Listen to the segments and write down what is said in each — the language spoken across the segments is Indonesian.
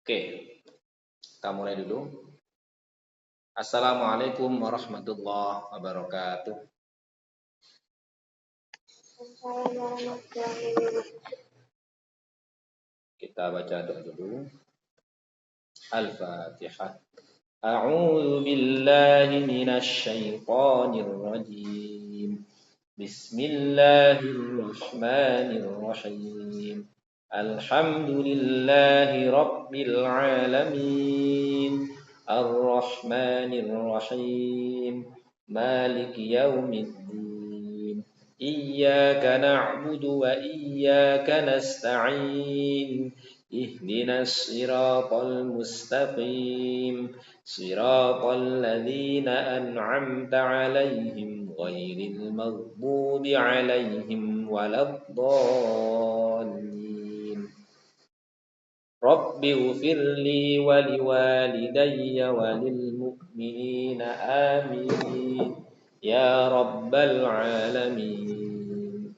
Oke, kita mulai dulu. Assalamualaikum warahmatullahi wabarakatuh. Kita baca doa dulu. Al-Fatihah. A'udzu billahi minasy syaithanir rajim. Bismillahirrahmanirrahim. Alhamdulillahi rabbil alamin. Ar-Rahmanir Rahim. Maliki yaumiddin. Iyyaka na'budu wa iyyaka nasta'in. Ihdinas siratal mustaqim. Siratal ladzina an'amta 'alaihim ghairil maghdubi 'alaihim waladdallin. Rabbi ghfirli wa liwalidayya wa lil mu'minina amin ya rabbal alamin.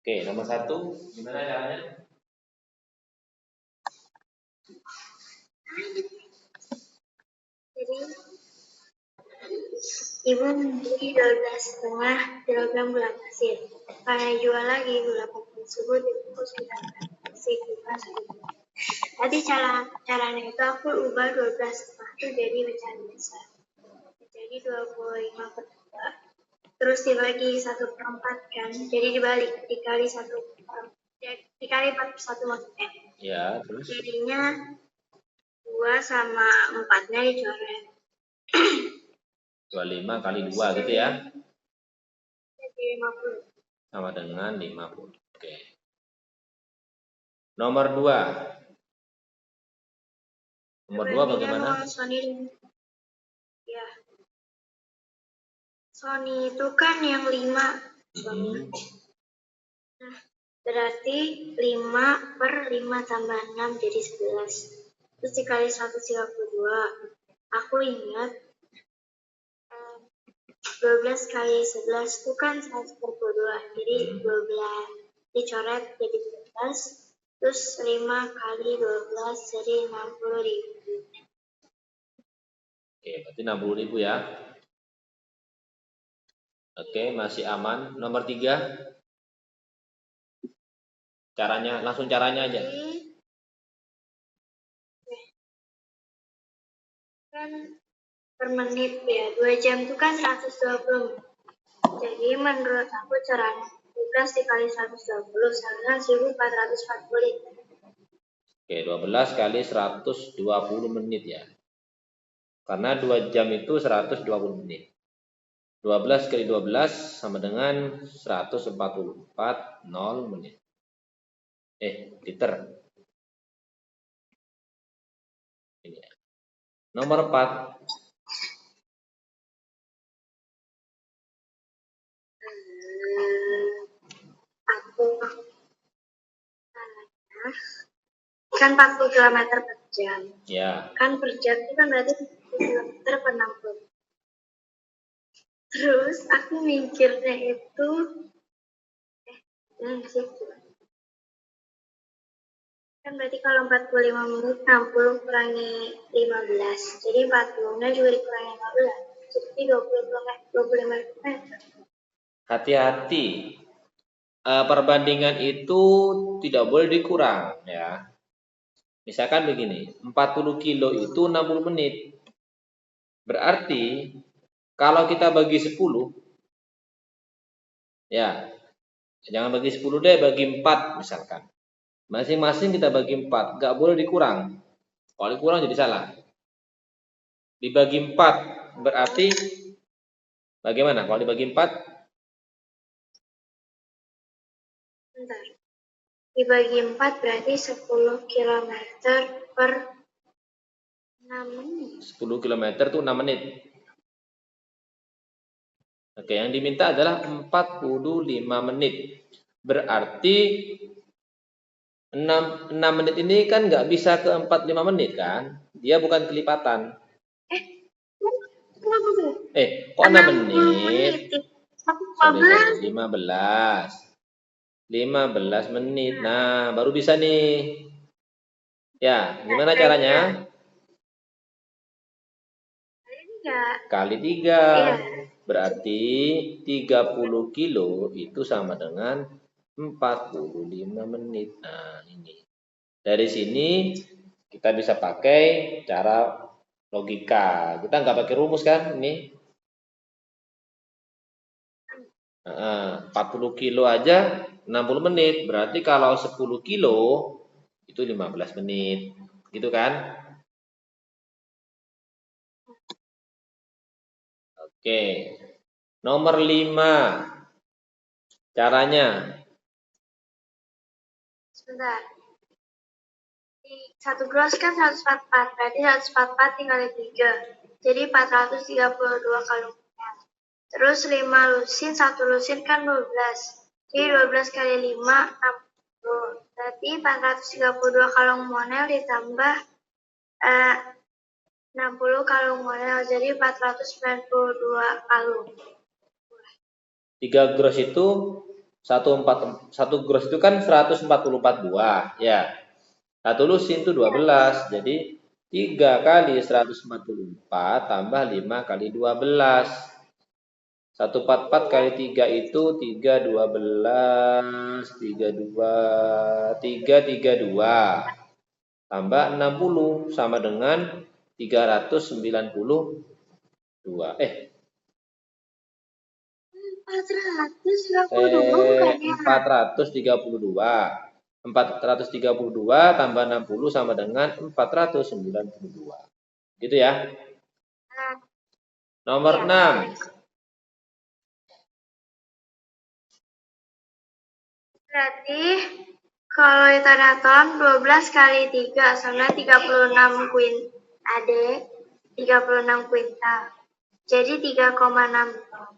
Oke, nomor 1 gimana caranya? Jadi ibu membeli 12,5 kilogram gula pasir. Karena jual lagi gula pasir tersebut dibungkus di sekitar 1. Tadi caranya itu aku ubah 12,5 itu jadi pecahan besar. Jadi 25/2. Terus dibagi 1/4 kan. Jadi dibalik dikali 4/1 maksudnya. Ya, terus jadinya 2 sama 4-nya dicoret. 25 kali 2 gitu ya. Jadi 50. Sama dengan 50. Oke. Nomor 2. Nomor 2 bagaimana? Sony. Ya. Sony itu kan yang 5. Nah, berarti 5/5 tambah 6 jadi 11. Terus dikali 132. Aku ingat 12 kali 11 itu kan 142. Jadi 12 dicoret jadi 12. Terus 5 kali 12 jadi 60.000. Oke, berarti 60.000 ya. Oke, masih aman. Nomor 3. Caranya, langsung caranya aja. Kan per menit ya, 2 jam itu kan 120. Jadi menurut aku caranya 12 dikali 120 sama 1440. Oke, 12 kali 120 menit ya. Karena 2 jam itu 120 menit. 12 kali 12 sama dengan 144 menit. Liter. Ini ya. Nomor 4. Aku kan 40 km per jam. Ya. Kan per jam itu kan berarti 40 km per 60. Terus aku mikirnya itu kan berarti kalau 45 menit 60 kurangi 15. Jadi 40-nya juga dikurangi 15. Jadi 25 km. Hati-hati. Perbandingan itu tidak boleh dikurang ya. Misalkan begini, 40 kilo itu 60 menit. Berarti kalau kita bagi 10, ya, jangan bagi 10 deh, bagi 4 misalkan. Masing-masing kita bagi 4, nggak boleh dikurang. Kalau dikurang jadi salah. Dibagi 4 berarti bagaimana? Kalau dibagi 4? Bentar. Dibagi 4 berarti 10 km per 6 menit. 10 km itu 6 menit. Oke, yang diminta adalah 45 menit. Berarti 6 menit ini kan nggak bisa ke 45 menit kan? Dia bukan kelipatan. Kok 6 menit? 15 menit. Nah, baru bisa nih. Ya, gimana Kali caranya? Kali 3. Iya. Berarti 30 kilo itu sama dengan 45 menit. Nah, ini. Dari sini kita bisa pakai cara logika. Kita nggak pakai rumus kan ini? 40 kilo aja 60 menit. Berarti kalau 10 kilo itu 15 menit. Gitu kan? Oke. Nomor 5. Caranya. Sebentar. Satu gross kan 144, berarti 144 tinggal 3. Jadi 432 kalori. Terus 5 lusin, 1 lusin kan 12. Jadi 12 kali 5, 60. Berarti 432 kalori monel ditambah 60 kalori monel. Jadi 492 kalori. 3 gross itu 1 gross itu kan 144 buah, ya. 1 lusin itu 12. Jadi 3 kali 144 tambah 5 kali 12. 144 kali 3 itu 3 12 332 tambah 60 sama dengan 392. 432 bukannya. 432. 432 tambah 60 sama dengan 492. Gitu ya. Nomor 6. Berarti kalau ditanda 12 kali 3 sama 36 adik, 36 kuintal. Jadi 3,6 ton.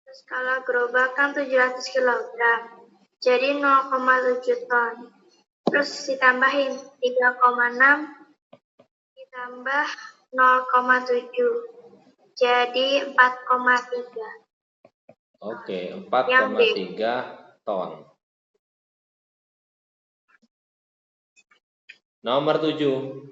Terus kalau gerobak kan 700 kg. Jadi 0,7 ton. Terus ditambahin 3,6 ditambah 0,7. Jadi 4,3. Oke, 4,3 ton. Nomor 7.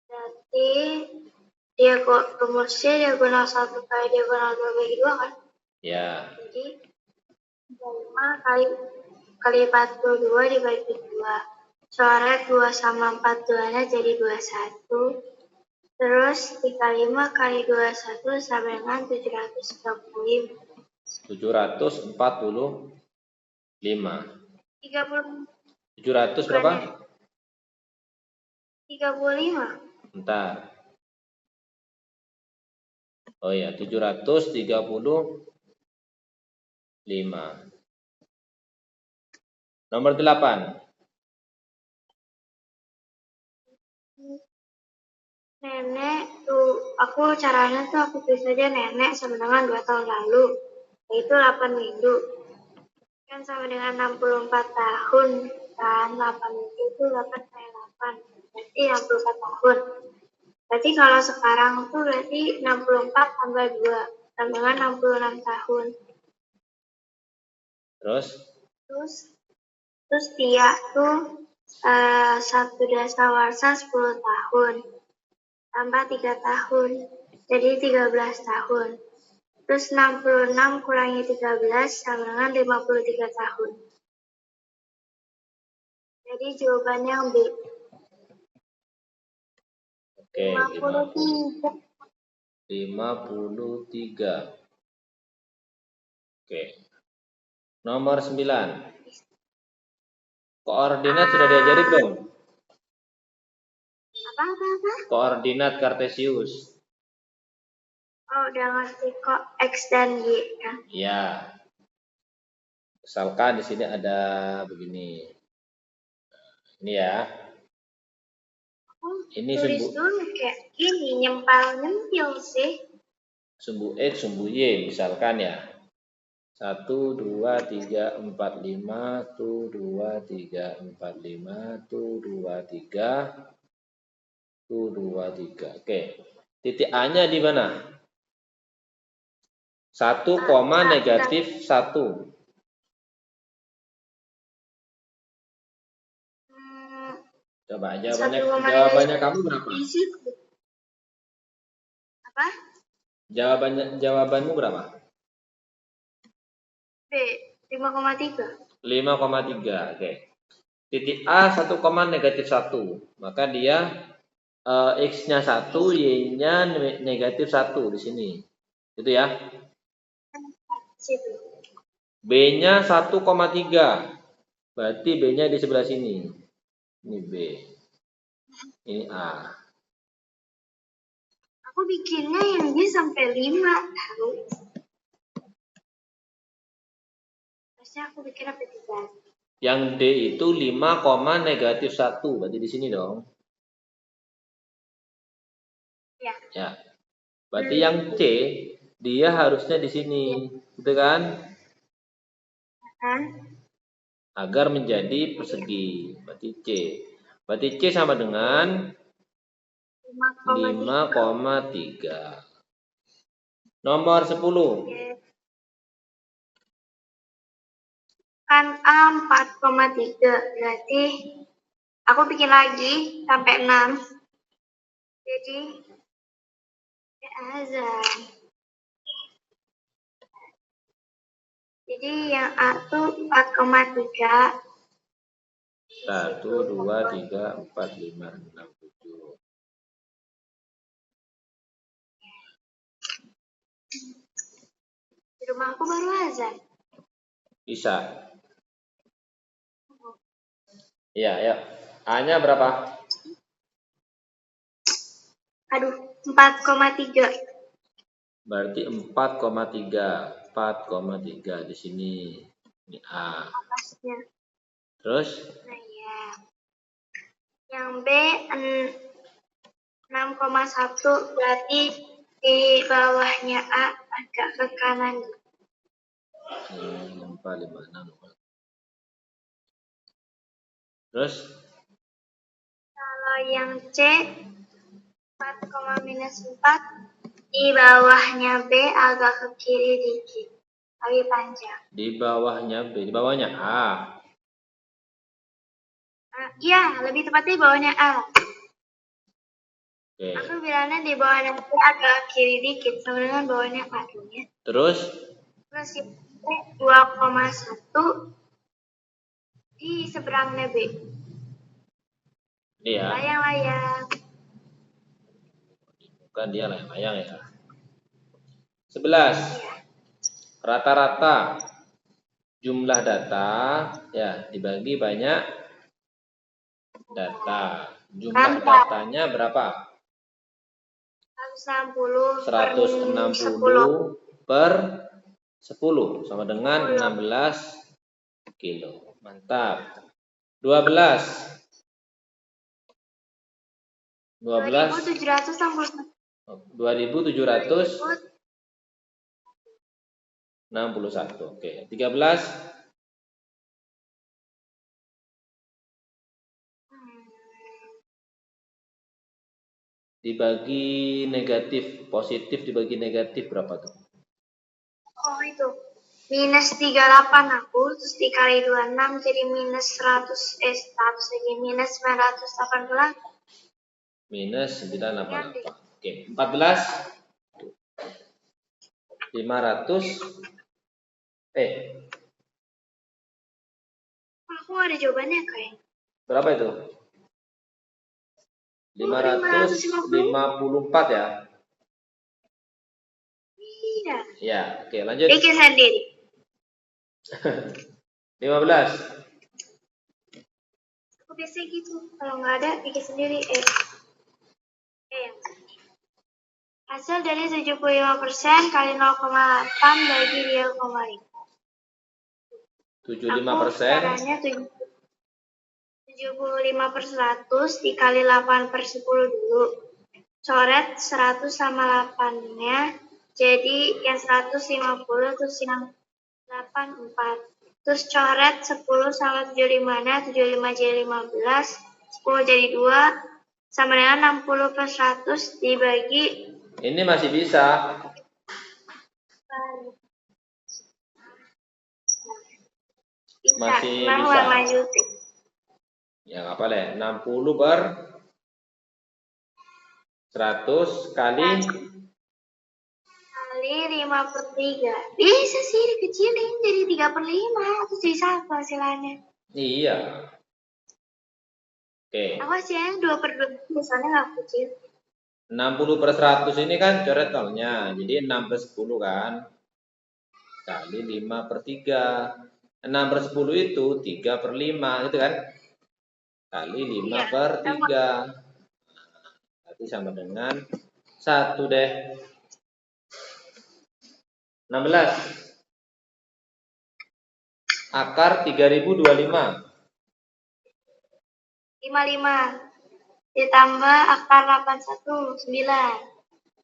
Berarti rumusnya diagonal 1 kali diagonal 2 bagi 2 kan? Ya. Jadi 5 kali 42 dibagi 2. Coret 2 sama 42-nya jadi 21. Terus 35 kali 21 sama dengan 745. 745. 30. 700 berapa? 35. Bentar. Oh ya, 735. Nomor 8. Nenek tuh, caranya tuh aku tulis aja nenek sama dengan 2 tahun lalu, yaitu 8 minggu. Kan sama dengan 64 tahun, kan 8 minggu itu 8 kali 8, berarti 64 tahun. Berarti kalau sekarang tuh berarti 64 tambah 2, sama dengan 66 tahun. Terus Tia tuh 1 dasawarsa 10 tahun. Tambah 3 tahun, jadi 13 tahun. Terus 66 kurangi 13 sama dengan 53 tahun. Jadi jawabannya yang B. Oke, 53. 53. Oke. Nomor 9. Koordinat sudah diajari belum? Apa? Koordinat kartesius. Oh, udah ngerti kok, X dan Y kan? Ya. Misalkan di sini ada begini. Ini ya. Ini tulis dulu kayak gini, nyempil sih. Sumbu X, sumbu Y misalkan ya. 1, 2, 3, 4, 5, 1, 2, 3, 4, 5, 1, 2, 3, 1, 2, 3. Oke. Titik A-nya di mana? 1, negatif 1. Coba jawabannya kamu berapa? Apa? Jawabanmu berapa? B, 5,3. 5,3. Oke. Titik A 1, negatif 1. Maka dia X-nya 1, Y-nya negatif 1 di sini. Itu ya. B-nya 1,3. Berarti B-nya di sebelah sini. Ini B. Ini A. Aku bikinnya yang B sampai 5 tahu. Pasti aku bikin apa 3. Yang D itu 5, negatif 1. Berarti di sini dong. Ya. Berarti yang C dia harusnya di sini, gitu kan? Agar menjadi persegi. Berarti C. Berarti C sama dengan 5,3. Nomor 10. Kan A 4,3. Berarti aku bikin lagi sampai 6. Jadi azan. Jadi yang A tuh 4,3. 1, 2, 3, 4, 5, 6, 7. Di rumah aku baru azan. Bisa. Iya, ya. A-nya berapa? Aduh, 4,3. Berarti 4,3. 4,3 di sini. Ini A. Terus? Nah, ya. Yang B 6,1. Berarti di bawahnya A agak ke kanan. 4, 5, 6. Terus? Kalau yang C 4,-4. Di bawahnya B agak ke kiri dikit. Lebih panjang. Di bawahnya B. Di bawahnya A. Iya, lebih tepatnya di bawahnya A. Oke. Aku bilangnya di bawahnya B agak kiri dikit. Sama dengan bawahnya A. Terus? Terus yang B 2,1. Di seberangnya B. Ini ya. Layang-layang. Bukan dia layang-layang ya. 11. Rata-rata jumlah data ya dibagi banyak data. Jumlah datanya berapa? 160 per 10 sama dengan 16 kilo. Mantap. 12. 2.761. 2.761. Oke. 13. Dibagi negatif, positif dibagi negatif berapa tuh? Oh itu. Minus 38 aku, terus dikali 26 jadi minus 100 lagi, minus 988. Minus 988. Oke, 14. 500. Aku ada jawabannya kayak. Berapa itu? 554 ya? Iya. Ya, oke lanjut. Bikin sendiri. 15. Aku biasa gitu, kalau nggak ada bikin sendiri. Hasil dari 75% kali 0,8 bagi 2,5. 75%. Caranya 75/100 dikali 8/10 dulu. Coret 100 sama 8-nya. Jadi yang 150 terus yang 8 4. Terus coret 10 sama 75-nya. 75 jadi 15. 10 jadi 2. Sama dengan 60/100 dibagi. Ini masih bisa. Masih Nah, bisa. lanjutin. Ya nggak apa deh. 60 per 100 kali Kali 5/3. Bisa sih dikecilin jadi 3/5. Terus jadi 1 hasilnya. iya. Oke. Aku hasilnya 2/2. Misalnya nggak kecil. 60 per 100 ini kan coret nolnya. Jadi 6 per 10 kan. Kali 5/3. 6 per 10 itu 3/5 gitu kan. Kali 5/3. Berarti sama dengan 1 deh. 16. Akar 3025. 55 ditambah akar 81 9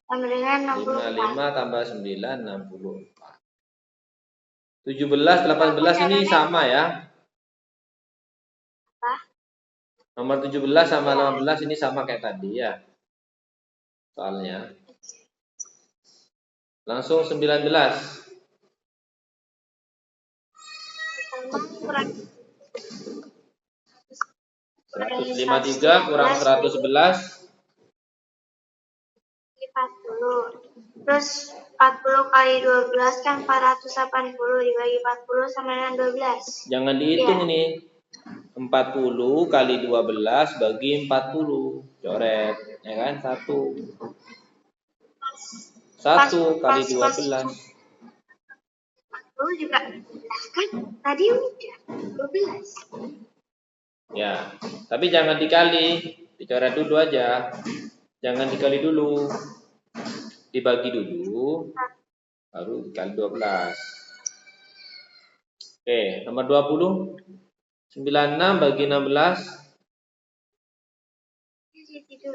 sama dengan 64. 55 tambah 9 64. 17 18 ini sama ya. Apa? Nomor 17 sama Ya. 18 ini sama kayak tadi ya. Soalnya. Langsung 19. Pertama 153 kurang 111. 40. Terus 40 kali 12 kan 480 dibagi 40 sama dengan 12. Jangan dihitung Ya. ini. 40 kali 12 bagi 40. Coret. Ya kan? 1. 1 kali 12. 40 juga. Nah, kan tadi udah 12. Ya. Tapi jangan dikali. Dicoret dulu aja. Jangan dikali dulu. Dibagi dulu. Baru dikali 12. Oke, nomor 20. 96 bagi 16. Tidur.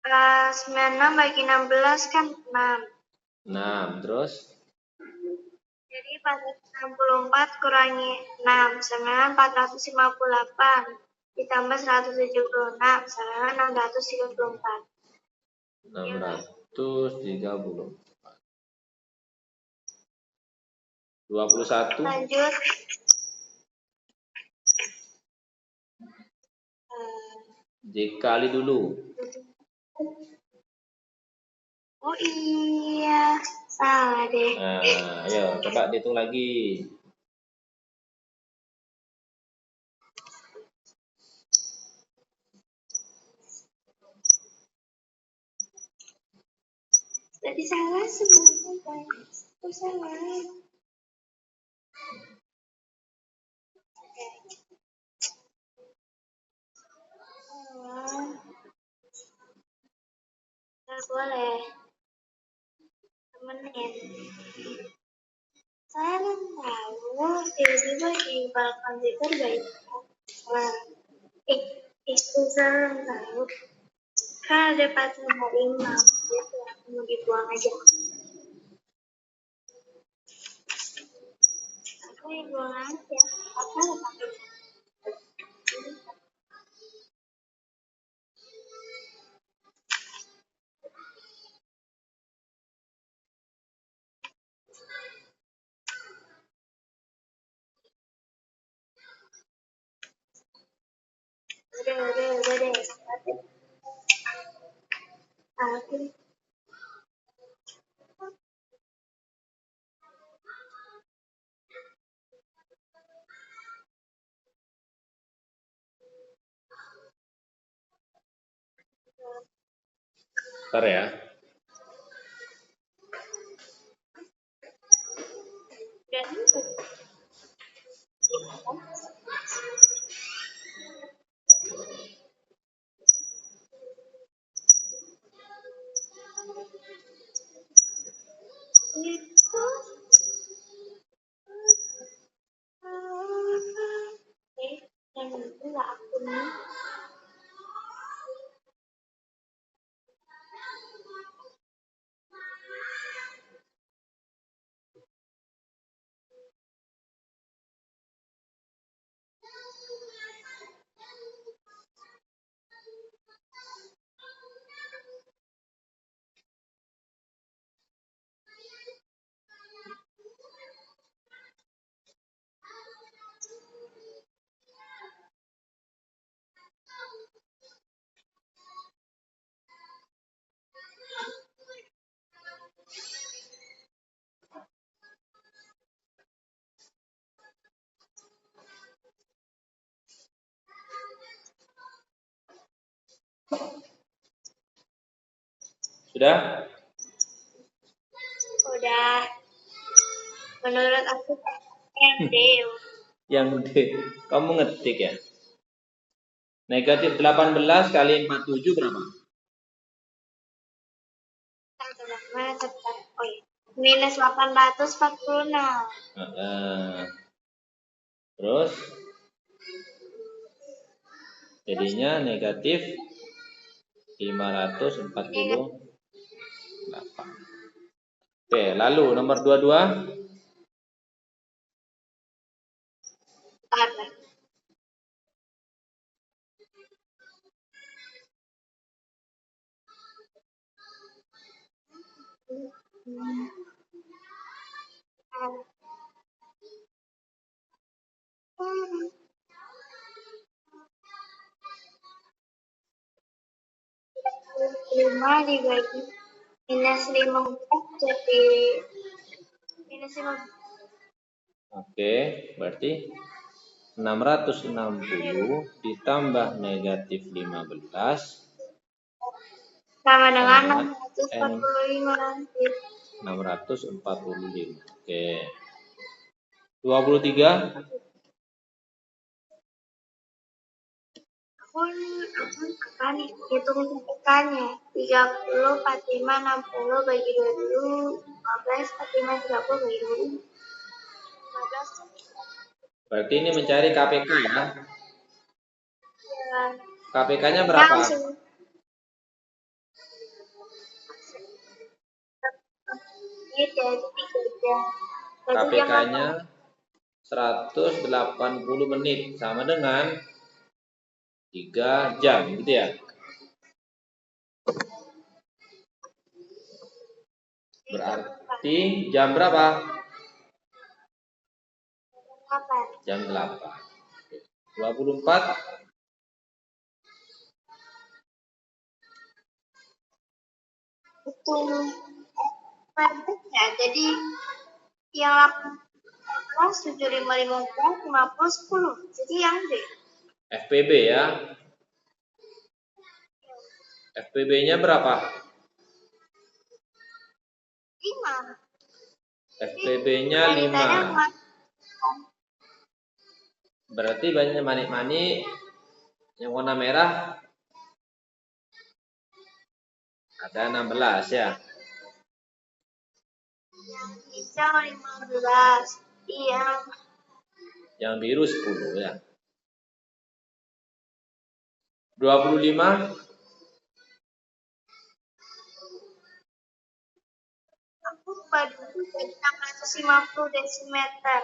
96 bagi 16 kan 6. 6. Terus? Jadi 464 kurangi 6 sama dengan 458 ditambah 176 sama dengan 634. 630. 21. Lanjut. Dikali dulu. Oh iya, salah deh. Nah, ayo coba dihitung lagi. Tadi salah semuanya, guys. Aku salah. Nggak boleh. Temenin. Saya kan tahu tiba-tiba di balkon itu banyak orang. Itu saya tahu. Kan ada patung harimau. Itu aku mau dibuang aja. Aku yang buang aja. Apa lo pakai? Udah deh. Aku Bentar ya. udah nunggu. Itu. Yang itu nggak aku nih. Sudah? Udah. Menurut aku yang D. Yang D. Kamu ngetik ya? Negatif 18 kali 47 berapa? Oh iya. Minus 846. Terus jadinya negatif 548. Oke, lalu nomor 22. Ada. Lima dibagi minus 54 jadi minus 5. Oke, berarti 660 ditambah negatif 15 sama dengan dengan 645. 645. Oke. 23. Aku apa nih? Hitung tipikannya. 30, 45, 60 bagi 20, 15, 45, 30 bagi 20. 15. Berarti ini mencari KPK ya. Ya. KPK-nya berapa? Ini dari 3 jam. KPK-nya 180 menit sama dengan 3 jam gitu ya. Berarti jam berapa? Jam 8. 24. Itu ya, jadi yang 18, 75, 50, 10. Jadi yang D. FPB ya. FPB-nya berapa? 5. FPB-nya 5. Berarti banyak manik-manik yang warna merah ada 16 ya. Yang hijau 15. Iya. Yang biru 10 ya. 25. Aku pada jadi 650 desimeter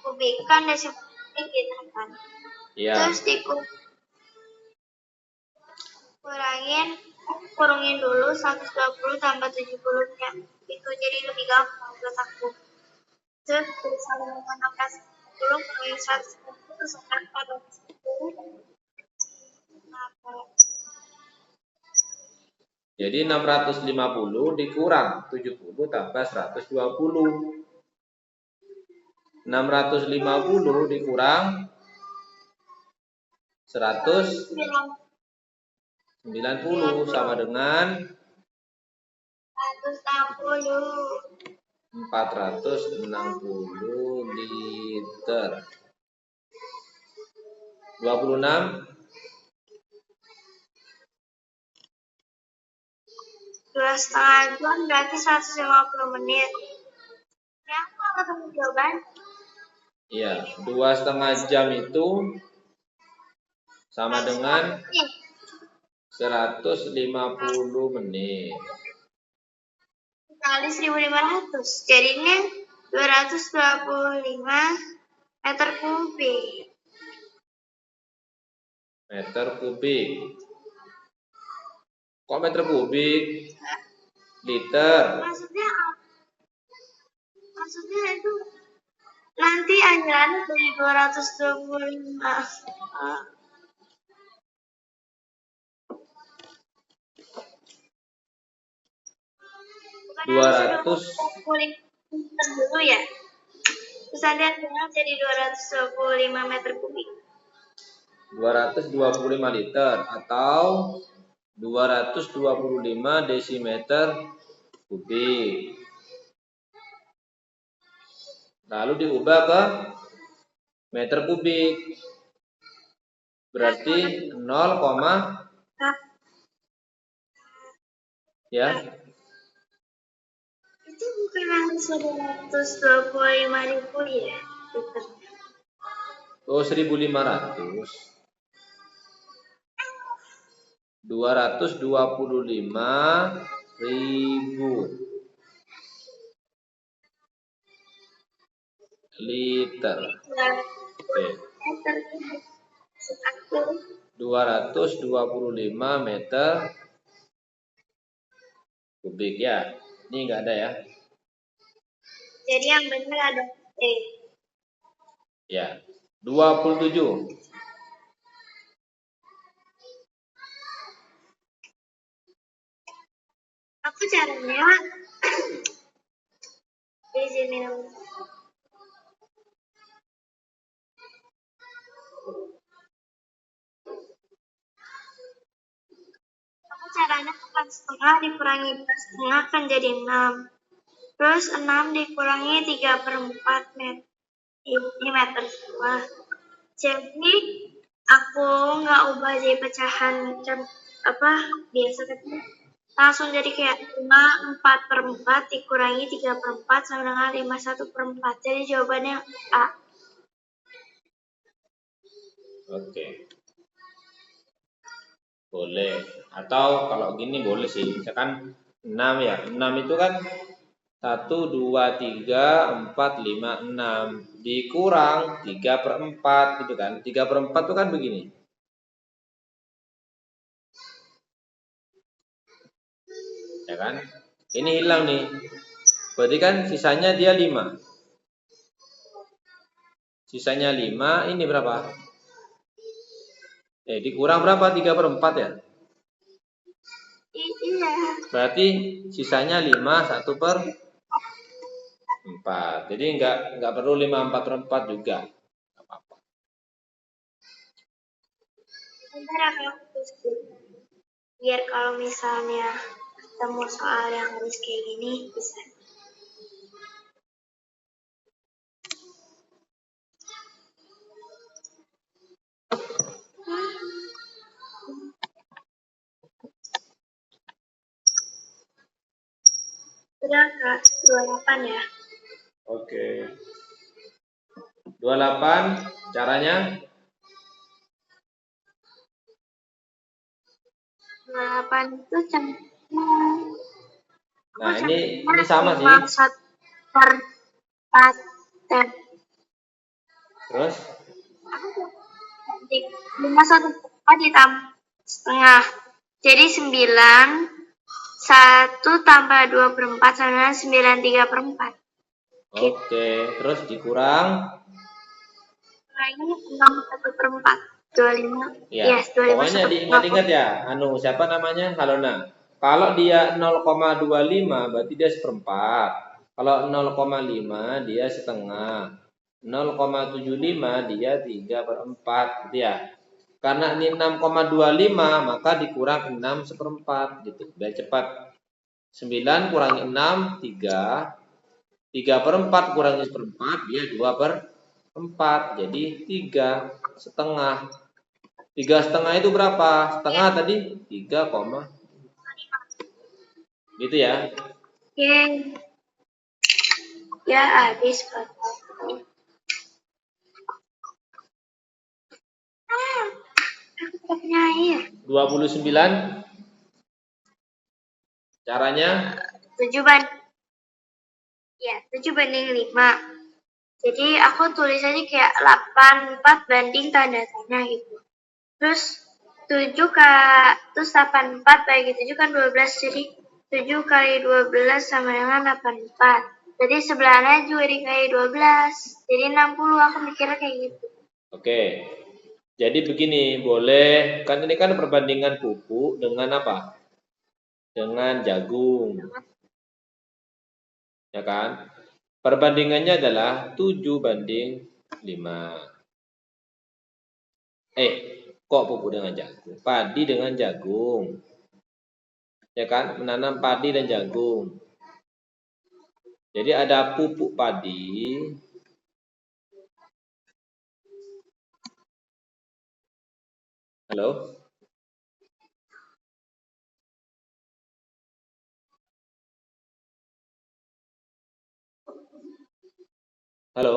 kubik kan desimeter gitu kan. Iya. Terus kurangin dulu 120 tambah 70-nya. Itu jadi lebih gampang buat aku. Terus sama dengan 16 kurangin 120 sampai pada 10. Jadi 650 dikurang 70 tambah 120. 650 dikurang 190 sama dengan 460 liter. 26. 2,5 jam berarti 150 menit. Ya, aku nggak ketemu jawaban. Iya, 2,5 jam itu sama dengan 150 menit. Kali 1.500. Jadinya 225 meter kubik. Meter kubik. Kok meter kubik? Liter. Maksudnya itu nanti anjuran dari 225. 200 dulu ya. Terus nanti anjuran jadi 225 meter kubik. 225 liter atau 225 desimeter kubik. Lalu diubah ke meter kubik. Berarti 0, ya. Itu bukan langsung 125.000 ya? Oh, 1.500. 225.000 liter. Oke. 225 meter kubik ya. Ini enggak ada ya. Jadi yang benar ada Ya. 27. Aku caranya izin minum. Aku caranya 4,5 dikurangi 2,5 kan jadi 6. Terus 6 dikurangi 3/4 meter. Ini meter semua. Jadi aku nggak ubah jadi pecahan biasa kan. Langsung jadi kayak 4/4 dikurangi 3/4 sama dengan 51/4. Jadi jawabannya A. Oke. Boleh. Atau kalau gini boleh sih. Misalkan 6 ya. 6 itu kan 1, 2, 3, 4, 5, 6 dikurang 3/4 gitu kan. 3/4 itu kan begini. Ya kan? Ini hilang nih. Berarti kan sisanya dia 5. Sisanya 5, ini berapa? Dikurang berapa? 3/4 ya? Iya. Berarti sisanya 5, 1/4. Jadi enggak perlu 5/4 juga. Enggak apa-apa. Bentar aku tulis dulu. Biar kalau misalnya ketemu soal yang harus kayak gini bisa. Sudah Kak, 28 ya. Oke. 28 caranya 28 itu nah ini sama sih. 1/4. Terus 5/1/4 ditambah setengah. Jadi 9. 1 tambah 2/4 sama 9/3/4. oke, terus dikurang. Nah ini 6/1/4. 25. Ya, Yes, 25. pokoknya diingat-ingat ya. Siapa namanya? Halona. Kalau dia 0,25 berarti dia 1/4. Kalau 0,5 dia setengah. 0,75 dia 3/4 gitu ya. Karena ini 6,25 maka dikurang 6/4 gitu. Biar cepat. 9 kurangi 6 3. 3/4 kurangi 1/4 dia 2/4. Jadi 3,5. 3,5 itu berapa? Setengah tadi 3, gitu ya. Oke. Ya habis Pak. Aku punya air. 29 caranya 7/5. Jadi aku tulis aja kayak 84 banding tanda tanya gitu. Terus 84 bagi 7 kan 12. Jadi 7 kali 12 sama dengan 84. Jadi sebelahnya juga dikali 12. Jadi 60 aku mikirnya kayak gitu. Oke. Jadi begini, boleh kan ini kan perbandingan pupuk dengan apa? Dengan jagung. Ya kan? Perbandingannya adalah 7/5. Kok pupuk dengan jagung? Padi dengan jagung. ya kan, menanam padi dan jagung. Jadi ada pupuk padi, halo, halo,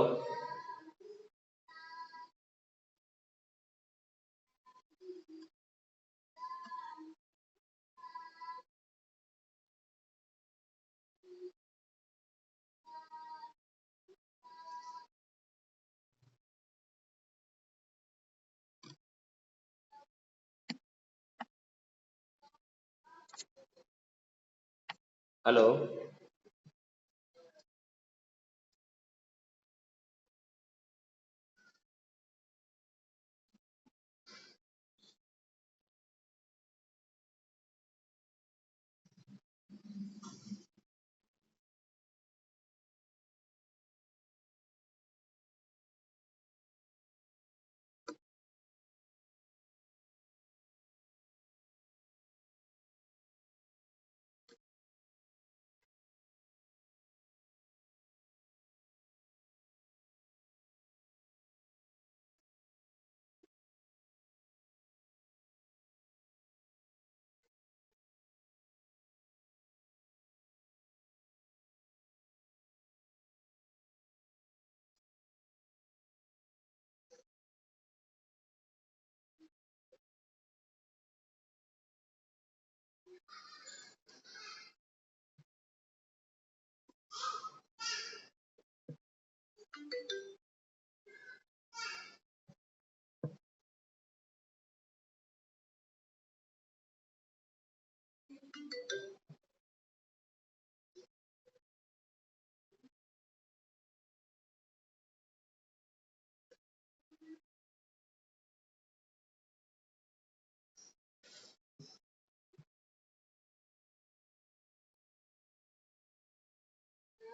halo,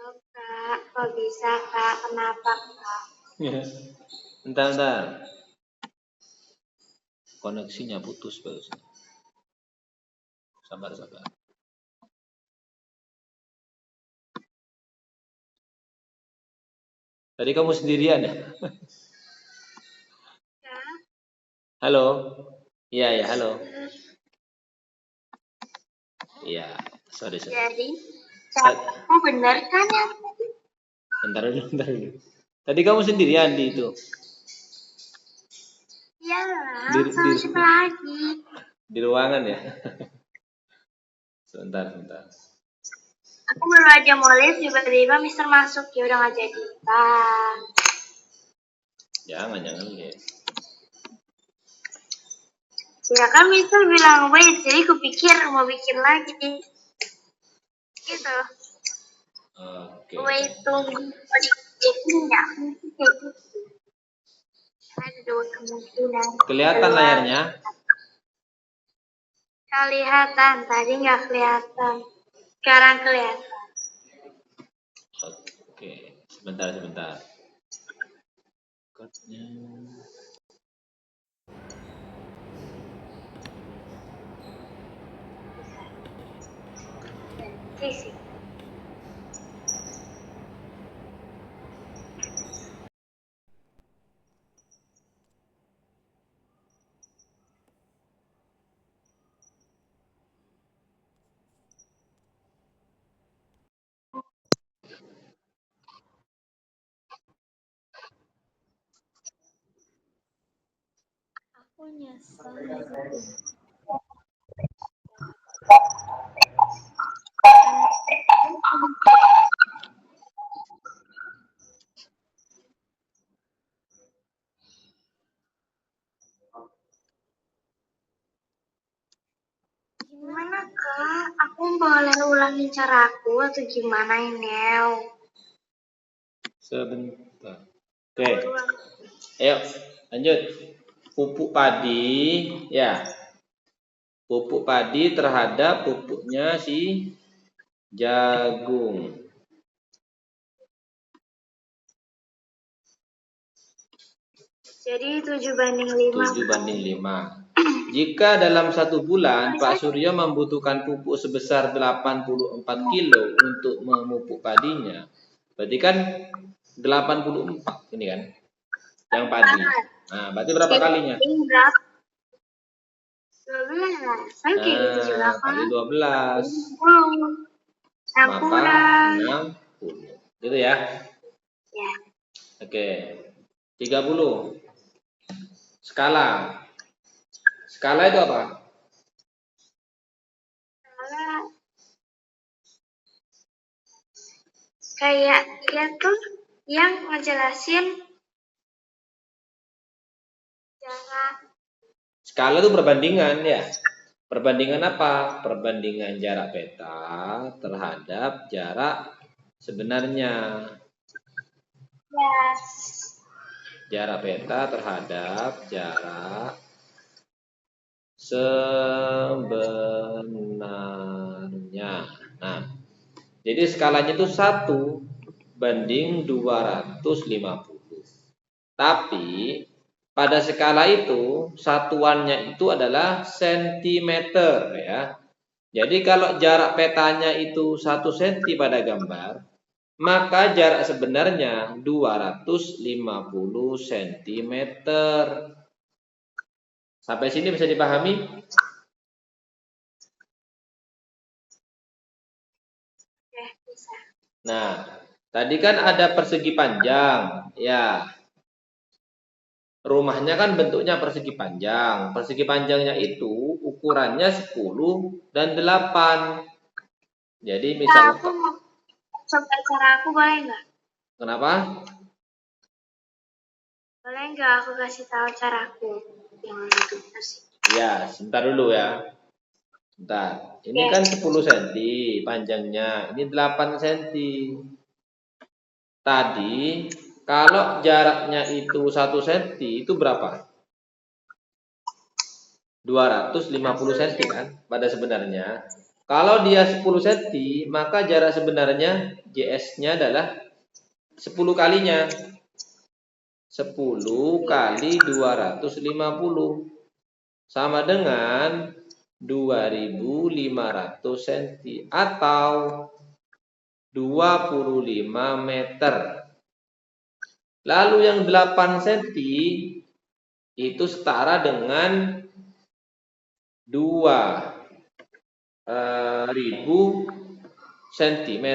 Halo Kak, kok bisa Kak? Kenapa Kak? bentar, koneksinya putus barusan. Sabar. Tadi kamu sendirian ya? Kak, Halo, iya, halo, iya, sorry. jadi aku bener kan ya? Bentar dulu. Tadi kamu sendirian di itu? Iya lah, sama siapa lagi? Di ruangan ya? Sebentar. Aku baru aja mau live, tiba-tiba Mister masuk, ya udah nggak jadi. Jangan lihat. Ya kan Mister bilang wait, jadi aku pikir mau bikin lagi. Gitu. Oke. Wait, tunggu. Bikinnya. Ada dua kemungkinan. Kelihatan layarnya? Kelihatan, tadi nggak kelihatan. Sekarang kelihatan. Oke, sebentar. Kodenya. Sisi. Aku nyesel. Gimana Kak? Aku boleh ulangin caraku atau gimana ini? Sebentar. Oke. Ayo, lanjut. Pupuk padi, ya. Pupuk padi terhadap pupuknya si jagung. Jadi 7/5. 7/5. Jika dalam 1 bulan Pak Suryo membutuhkan pupuk sebesar 84 kilo untuk memupuk padinya, berarti kan 84 ini kan yang padi. Nah, berarti berapa kalinya? 12. Saya kayak gitu juga kan. Kali 12. 10. Maka 60. Gitu ya. Ya. Oke. 30. Skala. Skala itu apa? Kayak dia tuh yang ngejelasin jarak. Skala itu perbandingan ya. Perbandingan apa? Perbandingan jarak peta terhadap jarak sebenarnya. Yes. Jarak peta terhadap jarak sebenarnya. Nah, jadi skalanya itu 1/250. Tapi pada skala itu satuannya itu adalah sentimeter ya. Jadi kalau jarak petanya itu 1 cm pada gambar, maka jarak sebenarnya 250 cm. Sampai sini bisa dipahami? Bisa. Nah, tadi kan ada persegi panjang, ya. Rumahnya kan bentuknya persegi panjang. Persegi panjangnya itu ukurannya 10 dan 8. Jadi misal Aku mau coba cara aku, boleh nggak? Kenapa? Boleh nggak aku kasih tahu caraku yang itu sih? Ya, sebentar dulu ya. Sebentar. Ini kan 10 cm panjangnya. Ini 8 cm. Tadi kalau jaraknya itu 1 cm itu berapa? 250 cm kan pada sebenarnya. Kalau dia 10 cm, maka jarak sebenarnya JS-nya adalah 10 kalinya. 10 kali 250 sama dengan 2.500 cm atau 25 meter. Lalu yang 8 cm itu setara dengan 2.000 cm.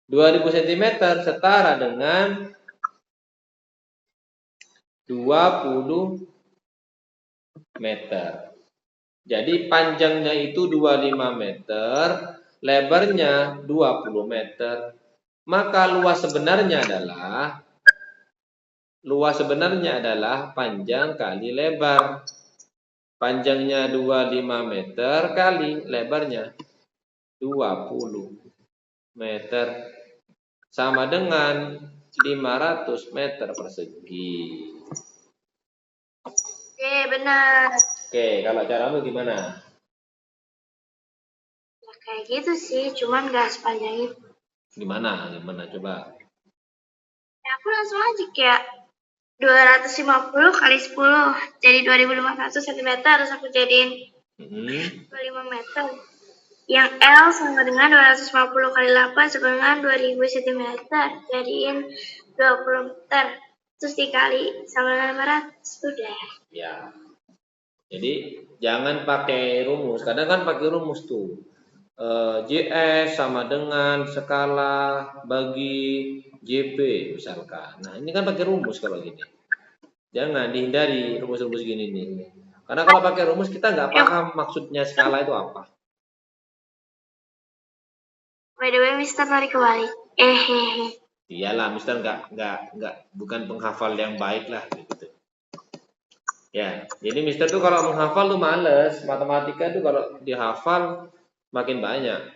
2000 cm setara dengan 20 meter. Jadi panjangnya itu 25 meter, lebarnya 20 meter. Maka luas sebenarnya adalah panjang kali lebar. Panjangnya 25 meter kali lebarnya 20 meter. Sama dengan 500 meter persegi. Oke, benar. Oke, kalau caramu gimana? Ya, kayak gitu sih, cuman nggak sepanjang itu. Gimana coba? Ya, aku langsung aja kayak 250 kali 10 jadi 2.500 cm, terus aku jadiin 25 meter. Yang L sama dengan 250 kali 8 sama dengan 2000 cm, jadiin 20 meter. Terus dikali sama dengan 500, udah. Ya. Jadi jangan pakai rumus. Kadang kan pakai rumus tuh. JS sama dengan skala bagi JP misalkan. Nah, ini kan pakai rumus kalau gini. Jangan dihindari rumus-rumus gini nih. Karena kalau pakai rumus kita nggak paham maksudnya skala itu apa. By the way, Mister tarik kembali. Iyalah, Mister nggak bukan penghafal yang baik lah gitu. Ya, jadi Mister tuh kalau menghafal tuh males. Matematika tuh kalau dihafal makin banyak.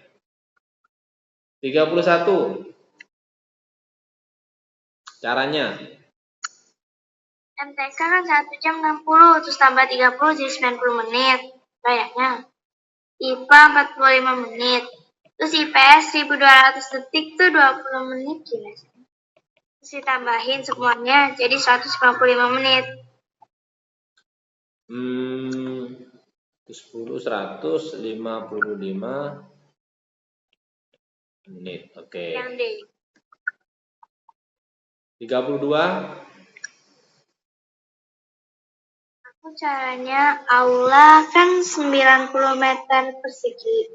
31. Caranya. MTK kan 1 jam 60, terus tambah 30 jadi 90 menit. Kayaknya. IPA 45 menit. Terus IPS 1200 detik tuh 20 menit gila. Terus ditambahin semuanya jadi 155 menit. 10 155 menit. Oke. Yang D. 32. Aku caranya aula kan 90 meter persegi.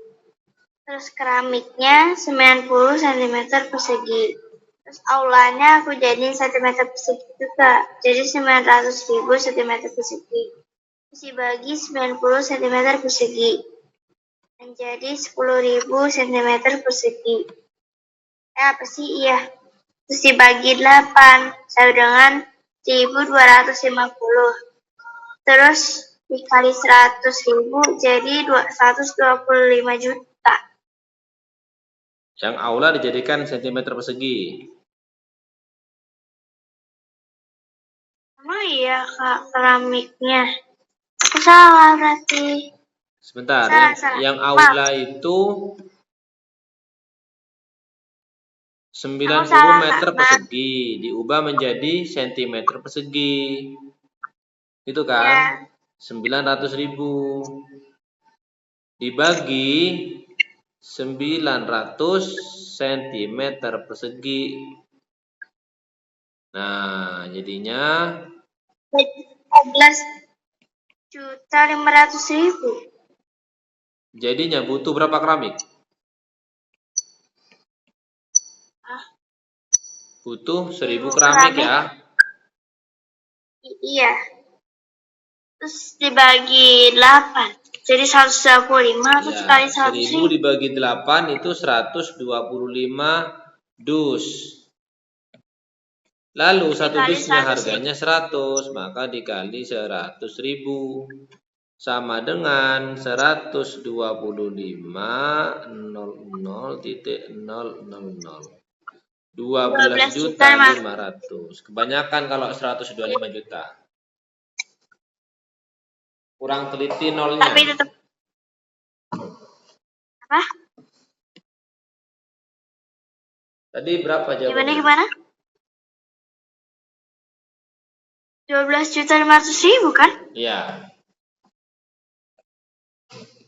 Terus keramiknya 90 cm persegi. Terus aulanya aku jadiin cm persegi juga. Jadi 900.000 cm persegi. Terus dibagi 90 cm persegi. Menjadi 10.000 cm persegi. Apa sih? Iya. Terus dibagi 8 sama dengan 1.250. Terus dikali 100.000 jadi 125 juta. Yang aula dijadikan cm persegi. Emang iya Kak keramiknya? Aku salah berarti. Sebentar, Salah. yang aula itu 90 salah, meter Kak. persegi diubah menjadi cm persegi. Itu kan? Ya. 900.000 dibagi 900 cm persegi. Nah, jadinya 14.500.000. jadinya butuh berapa keramik? Butuh 1.000 keramik ya. Iya. Terus dibagi 8. Jadi 125 terus Ya, kali 1.000 100.000. dibagi 8 itu 125 dus. Lalu satu Dikali dusnya 100.000. harganya 100, maka dikali 100.000 sama dengan 125.00.000. 12.500.000. Kebanyakan kalau 125 juta. Kurang teliti nolnya. Tapi tetap apa? Tadi berapa jawabannya? Gimana? 12.500.000 kan? Iya.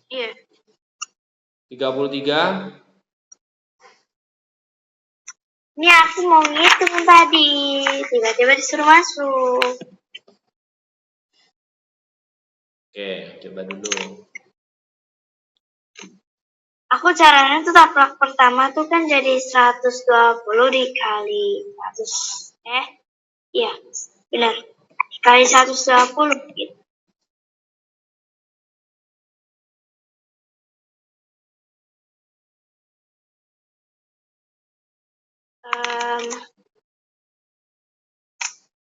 Iya. 33. Ini aku mau ngitung tadi, tiba-tiba disuruh masuk. Oke, coba dulu. Aku caranya tuh taplak pertama tuh kan jadi 120 dikali 100. Iya, benar. Dikali 120 gitu.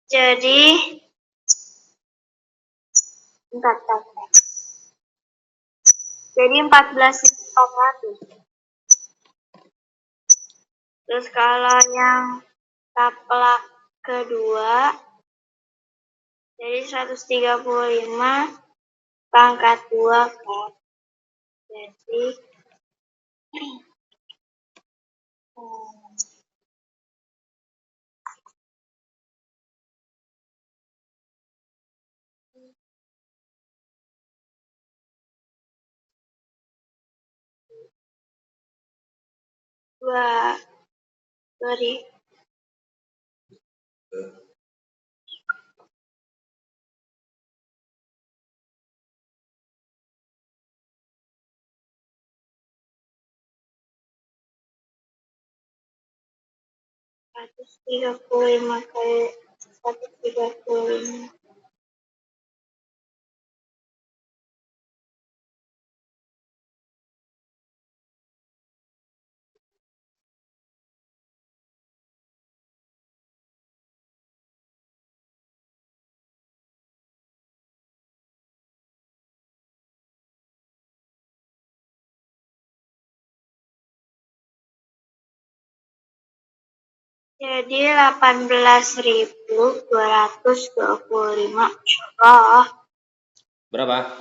Jadi bentar. Jadi 14.400. Terus kalau yang taplak kedua jadi 135 pangkat 2 kan. Jadi sorry. Ratus 135 kali 135. Jadi 18.225. Allah. Berapa?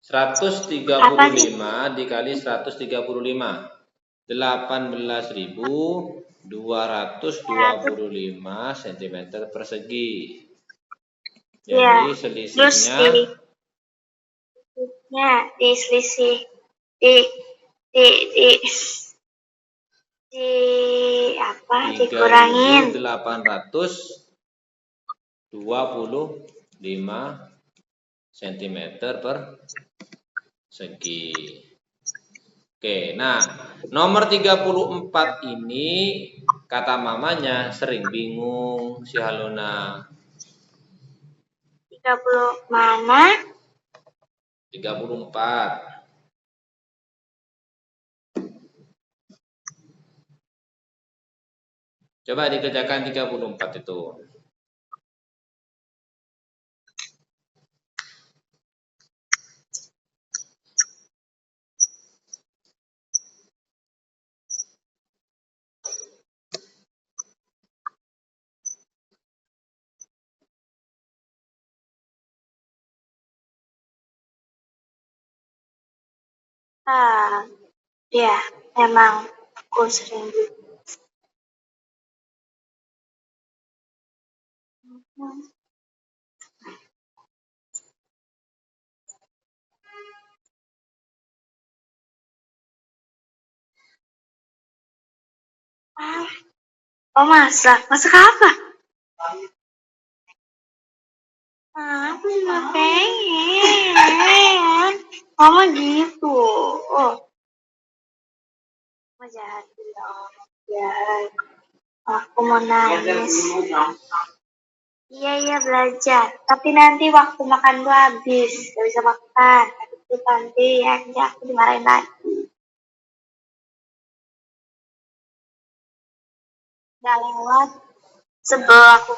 135 dikali 135. 18.225 cm persegi. Ya. Jadi Terus selisihnya diselisih di di di di apa dikurangin 3.825 cm persegi. Oke, nah nomor 34 ini kata mamanya sering bingung si Haluna. 30 mana? 34. Coba dikerjakan 34 itu. Ya, emang aku sering bingung. Oh masak apa? Aku juga pengen. Mama gitu. Oh, mau jahat dong. Jahat. Aku mau nangis. Iya belajar. Tapi nanti waktu makan gua habis. Gak bisa makan. Itu nanti ya, aku dimarahin lagi. Gak lewat. Sebel aku.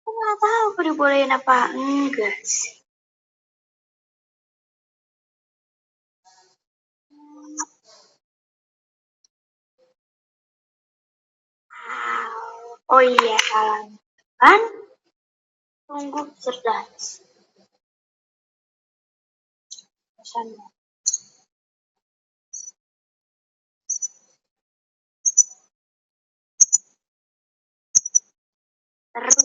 Aku gak tahu aku dibolehin apa enggak sih. Oh iya, salah. Kan? Tunggu cerdas. Pesannya. Terus.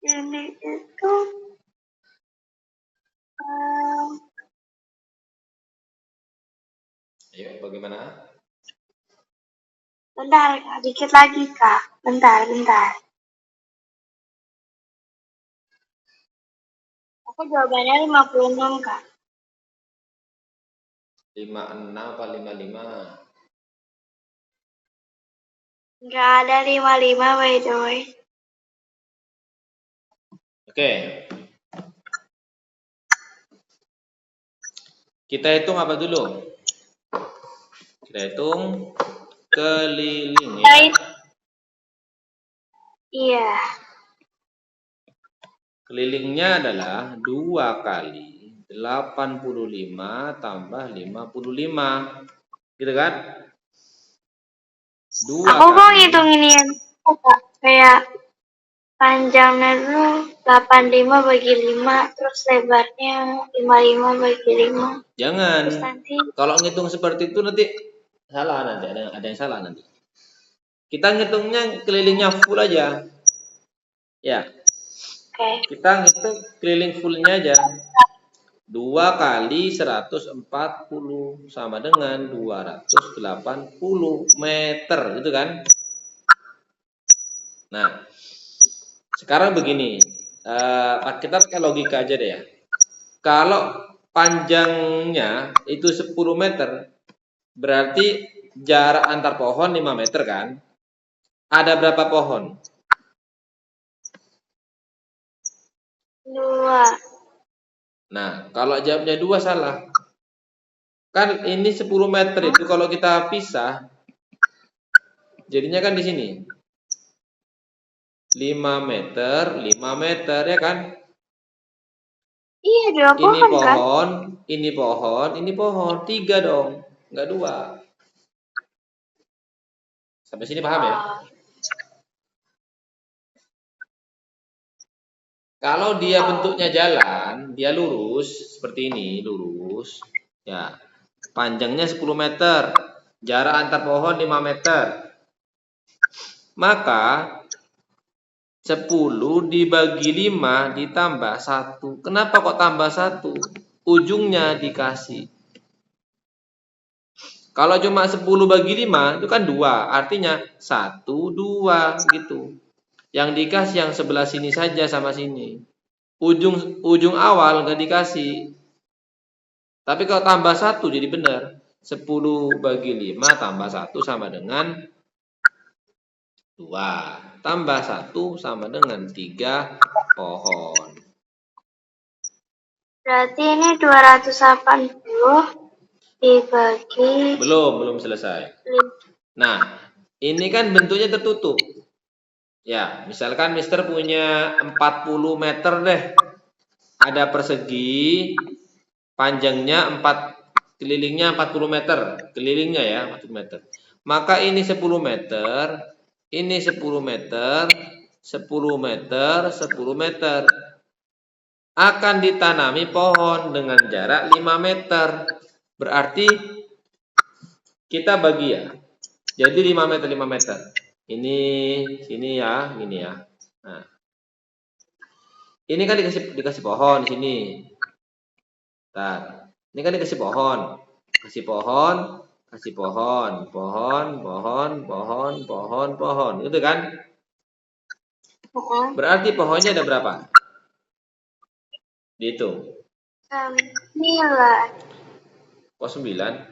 Ini itu. Ayo, bagaimana? Bentar, Kak. Dikit lagi, Kak. Bentar. Aku jawabannya 56, Kak. 56 apa 55? Nggak ada 55 by the way. Oke. Kita hitung apa dulu? Kita hitung keliling ya. Iya. Kelilingnya adalah 2 kali 85 tambah 55. Gitu kan? 2 Aku mau kali. ngitungin yang Kak. Kayak panjangnya dulu 85 bagi 5, terus lebarnya 55 bagi 5. Jangan. Terus nanti Kalau ngitung seperti itu nanti salah nanti, ada yang salah nanti. Kita ngitungnya kelilingnya full aja. Ya. oke. Kita ngitung keliling fullnya aja. 2 kali 140 sama dengan 280 meter, gitu kan? Nah, sekarang begini, kita pakai logika aja deh ya. Kalau panjangnya itu 10 meter, berarti jarak antar pohon 5 meter kan? Ada berapa pohon? 2. Nah, kalau jawabnya 2 salah. Kan ini 10 meter itu kalau kita pisah, jadinya kan di sini. 5 meter, 5 meter ya kan? Iya, 2 Ini pohon kan? pohon, ini pohon, ini pohon. 3 dong, enggak 2. Sampai sini paham ya? Kalau dia bentuknya jalan, dia lurus seperti ini, lurus. Ya. Panjangnya 10 meter, jarak antar pohon 5 meter. Maka 10 dibagi 5 ditambah 1. Kenapa kok tambah 1? Ujungnya dikasih. Kalau cuma 10 bagi 5 itu kan 2. Artinya 1, 2 gitu. Yang dikasih yang sebelah sini saja sama sini. Ujung awal nggak dikasih. Tapi kalau tambah 1 jadi benar. 10 bagi 5 tambah 1 sama dengan 2. Tambah 1 sama dengan 3 pohon. Berarti ini 280 dibagi Belum selesai. 5. Nah, ini kan bentuknya tertutup. Ya, misalkan Mister punya 40 meter deh. Ada persegi, panjangnya 4, kelilingnya 40 meter. Kelilingnya ya, 40 meter. Maka ini 10 meter, ini 10 meter, 10 meter, 10 meter. Akan ditanami pohon dengan jarak 5 meter. Berarti kita bagi ya. Jadi 5 meter, 5 meter. Ini, sini ya, gini ya. Nah, ini kan dikasih pohon di sini. Bentar. Ini kan dikasih pohon. Kasih pohon, kasih pohon, pohon, pohon, pohon, pohon, pohon. Gitu kan? Berarti pohonnya ada berapa? Dihitung. 9. Kok 9?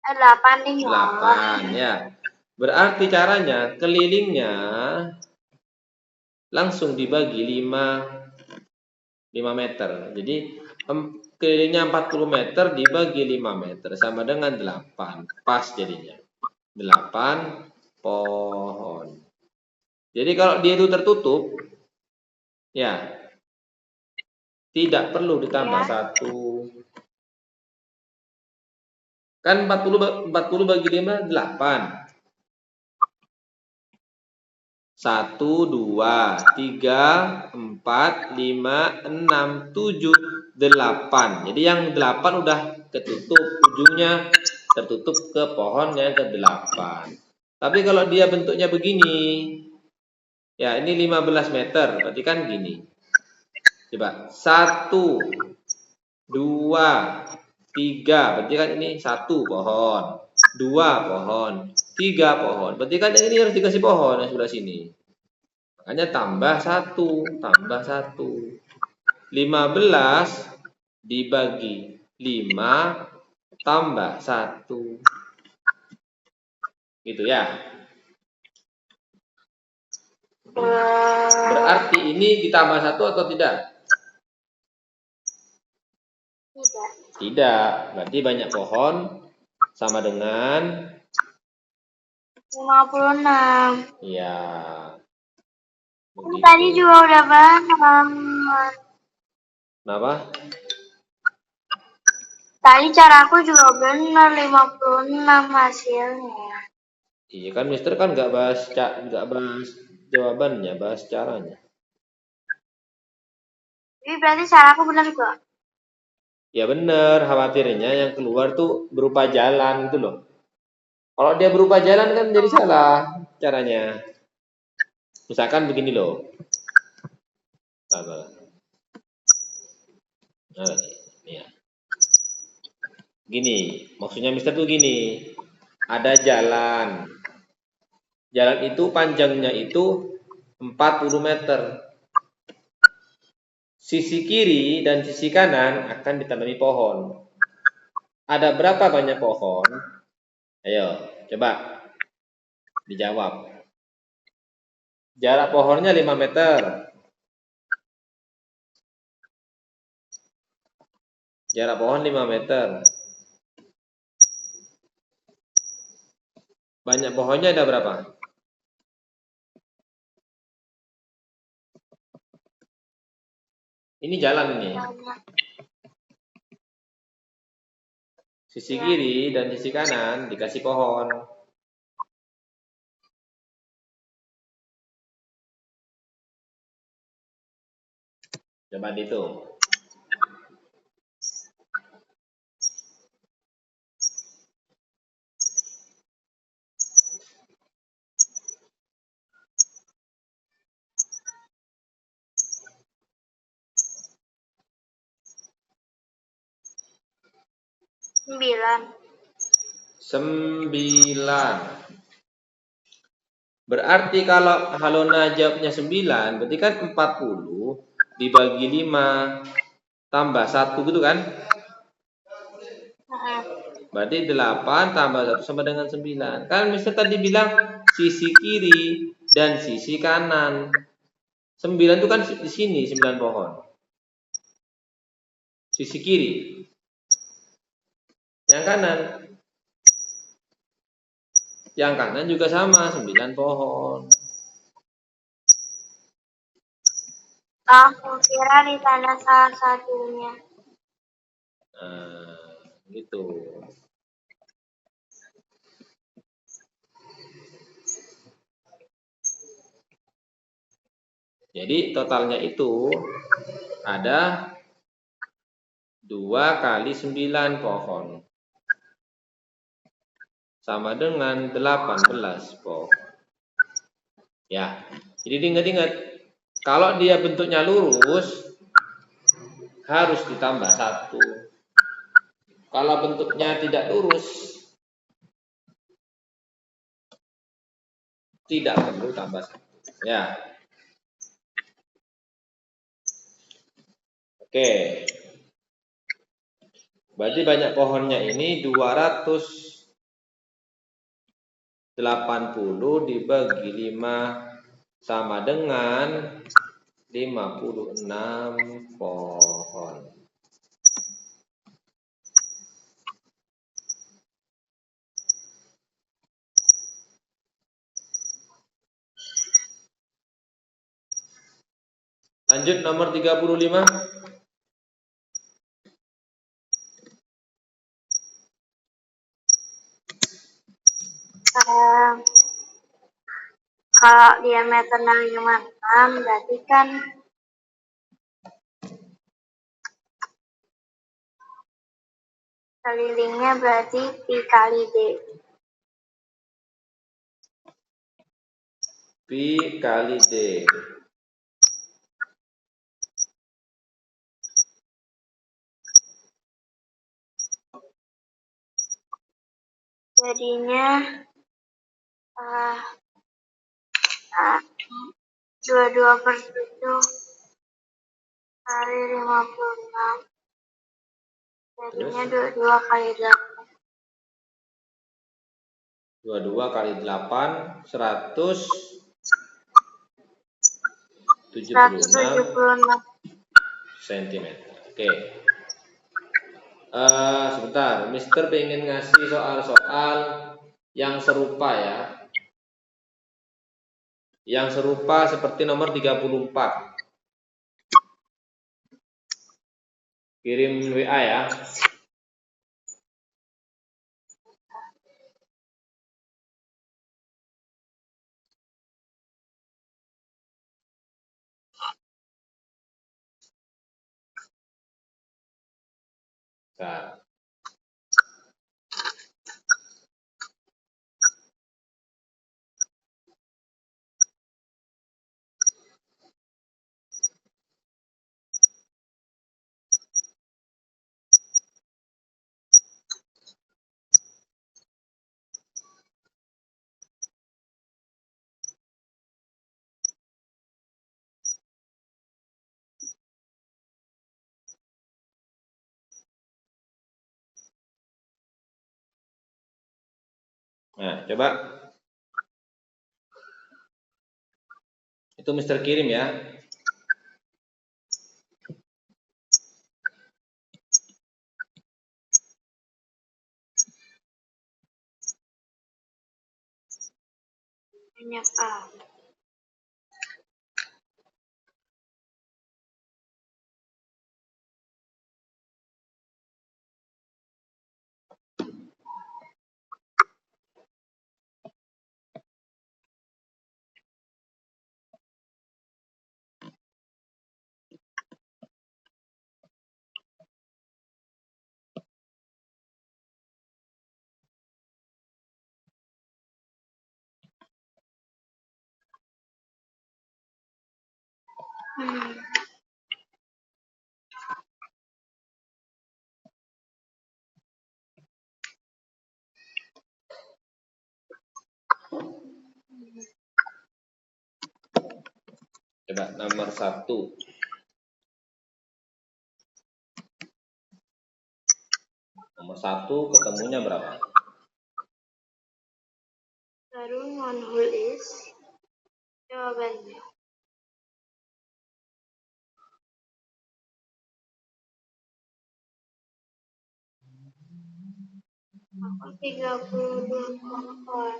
8 nih. 8 ya. Berarti caranya kelilingnya langsung dibagi 5 meter. Jadi kelilingnya 40 meter dibagi 5 meter sama dengan 8. Pas jadinya. 8 pohon. Jadi kalau dia itu tertutup, ya tidak perlu ditambah Ya. 1. Kan 40 bagi 5, 8. 1, 2, 3, 4, 5, 6, 7, 8. Jadi yang 8 udah ketutup, ujungnya tertutup ke pohon yang ke-8. Tapi kalau dia bentuknya begini, ya ini 15 meter, berarti kan gini. Coba, 1, 2, 3, berarti kan ini 1 pohon, 2 pohon, 3 pohon. Berarti kan ini harus dikasih pohon yang sebelah sini. Makanya tambah 1, tambah 1. 15 dibagi 5 tambah 1. Gitu ya. Berarti ini ditambah 1 atau tidak? Tidak. Tidak. Berarti banyak pohon sama dengan 56. ya. Begitu. Tadi juga udah banget. Kenapa? Tadi caraku juga benar 56 hasilnya. Iya kan Mister kan nggak bahas jawabannya, bahas caranya. Jadi berarti caraku benar kok. Ya benar, khawatirnya yang keluar tuh berupa jalan gitu loh. Kalau dia berupa jalan kan jadi salah caranya. Misalkan begini loh. Nah, ini ya. Gini, maksudnya Mister tuh gini. Ada jalan. Jalan itu panjangnya itu 40 meter. Sisi kiri dan sisi kanan akan ditanami pohon. Ada berapa banyak pohon? Ayo, coba dijawab. Jarak pohonnya 5 meter. Jarak pohon 5 meter. Banyak pohonnya ada berapa? Ini jalan ini. Sisi kiri dan sisi kanan dikasih pohon. Coba dihitung. Sembilan. 9. Berarti kalau Halona jawabnya 9, berarti kan 40 dibagi 5 tambah 1 gitu kan? Berarti 8 tambah 1 sama dengan 9. Kan Mister tadi bilang sisi kiri dan sisi kanan. 9 itu kan di sini 9 pohon. Sisi kiri. Yang kanan. Yang kanan juga sama 9 pohon. Aku kira di sana salah satunya. Nah, gitu. Jadi totalnya itu ada 2 kali 9 pohon. Sama dengan 18 pohon. Ya, jadi ingat-ingat. Kalau dia bentuknya lurus, harus ditambah 1. Kalau bentuknya tidak lurus, tidak perlu tambah 1. Ya. Oke. Berarti banyak pohonnya ini 280 dibagi 5 sama dengan 56 pohon. Lanjut nomor 35. Kalau diameternya 56, berarti kan kelilingnya berarti pi kali D. Pi kali D. Jadinya 22/7 kali 56. Jadinya 22 kali 8. 22 kali 8 176 cm. Oke. Sebentar, Mister pengen ngasih soal-soal yang serupa ya. Yang serupa seperti nomor 34. Kirim WA ya. Nah, coba. Itu Mister kirim ya. Banyak A. Coba nomor 1. Nomor 1 ketemunya berapa? Baru menulis jawabannya. Aku 32 pohon.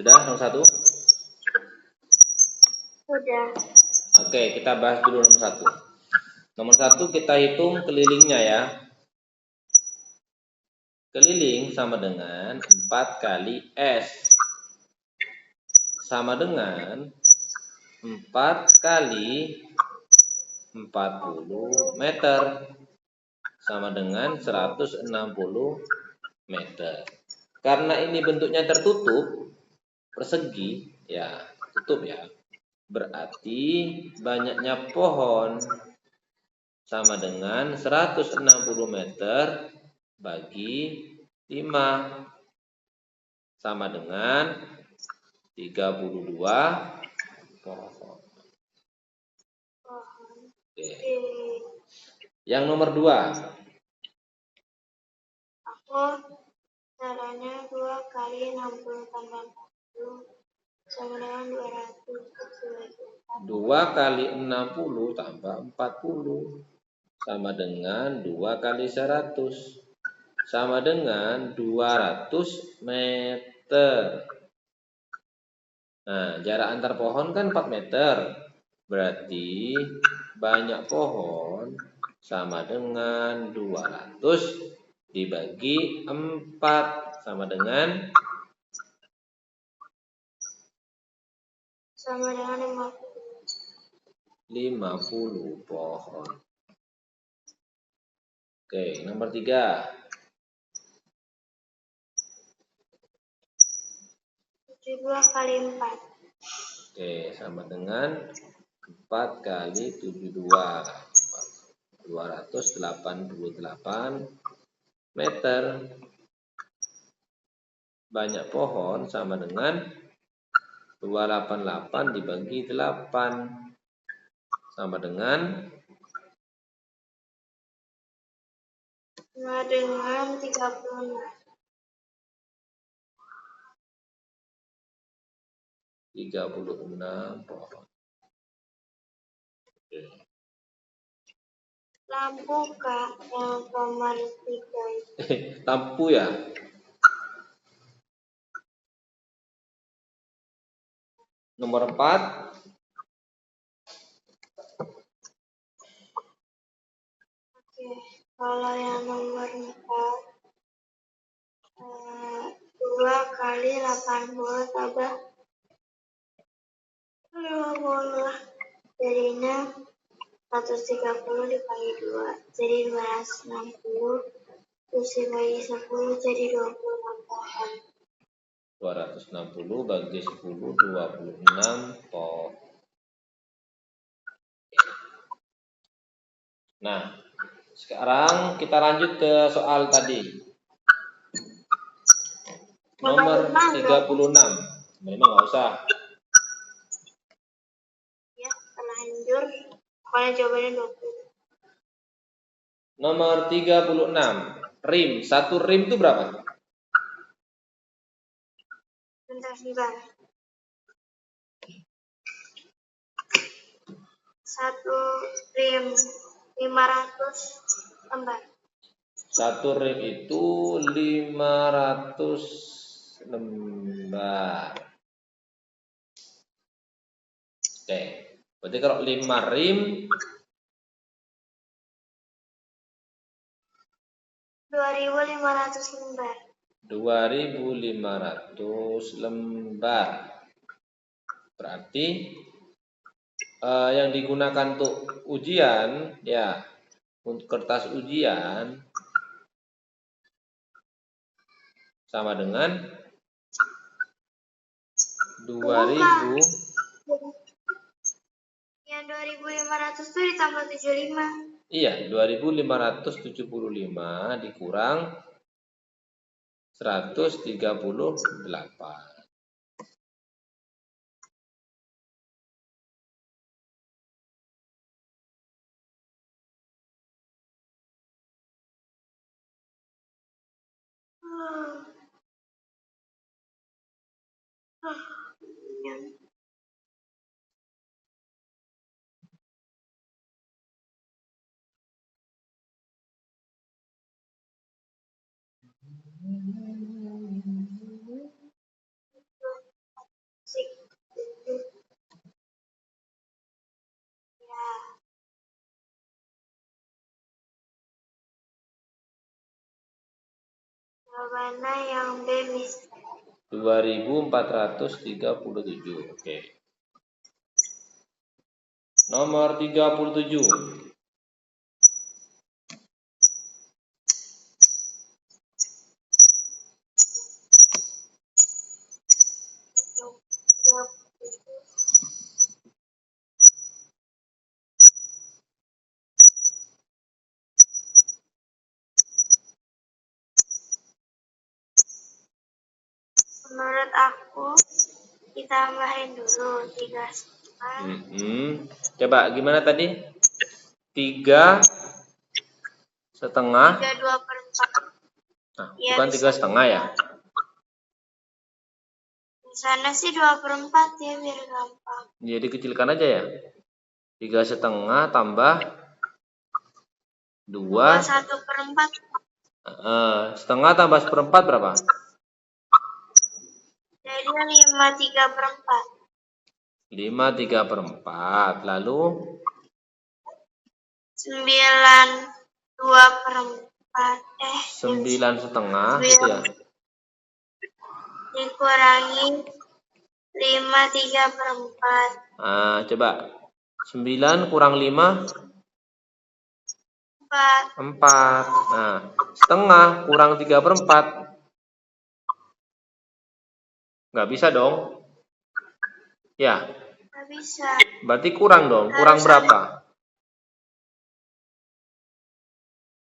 Sudah nomor 1? Sudah. Oke, kita bahas dulu nomor 1. Nomor 1 kita hitung kelilingnya ya. Keliling sama dengan 4 kali S. Sama dengan 4 kali 40 meter. Sama dengan 160 meter. Karena ini bentuknya tertutup, persegi, ya tutup ya. Berarti banyaknya pohon sama dengan 160 meter bagi 5 sama dengan 32 pohon. Oke. Yang nomor 2. Aku caranya 2 kali 60 tambah 40 sama dengan 200. 2 kali 60 tambah 40 sama dengan 2 kali 100 sama dengan 200 meter. Nah, jarak antar pohon kan 4 meter. Berarti banyak pohon sama dengan 200 dibagi 4 sama dengan 50 pohon. Oke, nomor 3. 72 kali 4. Oke, sama dengan 4 kali 72. 288 meter. Banyak pohon sama dengan 288 dibagi 8 sama dengan 36. 36 pohon. Oke. Lampu Kak yang nomor 3 itu. Lampu ya. Nomor 4. Oke, kalau yang nomor 4 2 kali 80 tambah 50 jadinya 130 dibagi 2 jadi 260, terus dibagi 10 jadi 26 pohon. 260 bagi 10, 26 pohon. Nah, sekarang kita lanjut ke soal tadi. Nomor 36. Memang nggak usah. Ya, terlanjur. Pokoknya jawabannya 20. Nomor 36. Rim. Satu rim itu berapa? Bentar, sebentar. Satu rim 500 lembar. Satu rim itu 500 lembar. Oke. Berarti kalau 5 rim 2.500 lembar. 2.500 lembar. Berarti yang digunakan untuk ujian, ya, untuk kertas ujian sama dengan 2.000. Yang 2.500 itu ditambah 75. Iya, 2.575 dikurang 138. Jawabannya yang B, Miss. 2.437. Oke. Nomor 37. Menurut aku ditambahin dulu 3,5. Coba gimana tadi? 3,5. 3/2/4. Nah, Ya, bukan 3,5 ya? Di sana sih 2/4 ya, biar gampang. Jadi kecilkan aja ya. 3,5 tambah 2. 1/4. Setengah tambah 1/4 berapa? Jadi 5/3/4. 5/3/4. Lalu 9/2/4. 9,5 gitu ya. Dikurangi 5/3/4. Coba 9 kurang 5 4. Nah, setengah kurang 3/4. Nggak bisa dong. Ya. Nggak bisa. Berarti kurang dong. Kurang berapa?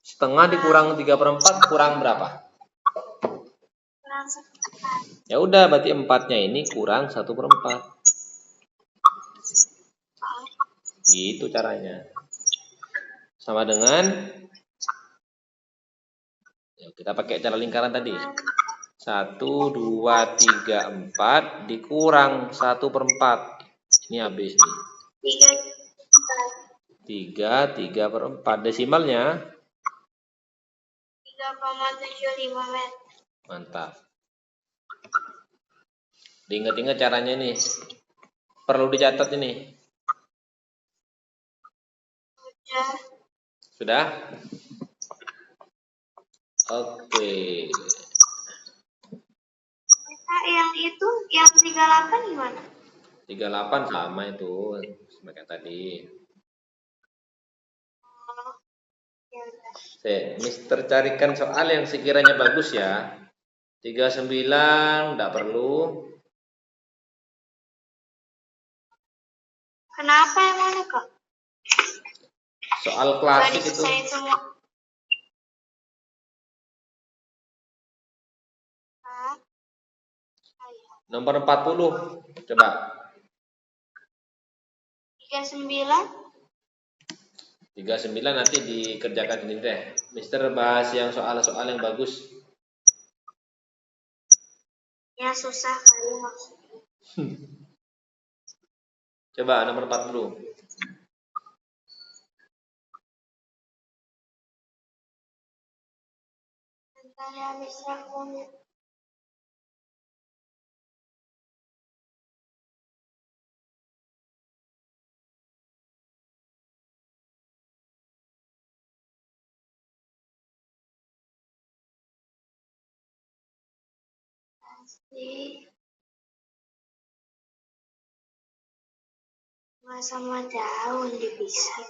Setengah dikurang 3/4 kurang berapa? Kurang 1/4. Ya udah, berarti 4-nya ini kurang 1/4. Gitu caranya. Sama dengan, ya, kita pakai cara lingkaran tadi. 1, 2, 3, 4 dikurang 1/4. Ini habis nih. 3/4. Desimalnya 3,75 meter. Mantap. Diingat-ingat caranya nih. Perlu dicatat ini. Sudah? Oke. Yang itu, yang 38 gimana? 38 sama itu. Seperti tadi. Mister carikan soal yang sekiranya bagus ya. 39 enggak perlu. Kenapa emang kak? Soal Gak klasik itu. diselesaikan semua. Hah? Nomor 40. Coba. 39. 39 nanti dikerjakan sendiri deh. Mister bahas yang soal-soal yang bagus. Ya susah kali maksudnya. Coba nomor 40. Tentangnya bisa komit. Pasti nggak sama daun dipisah.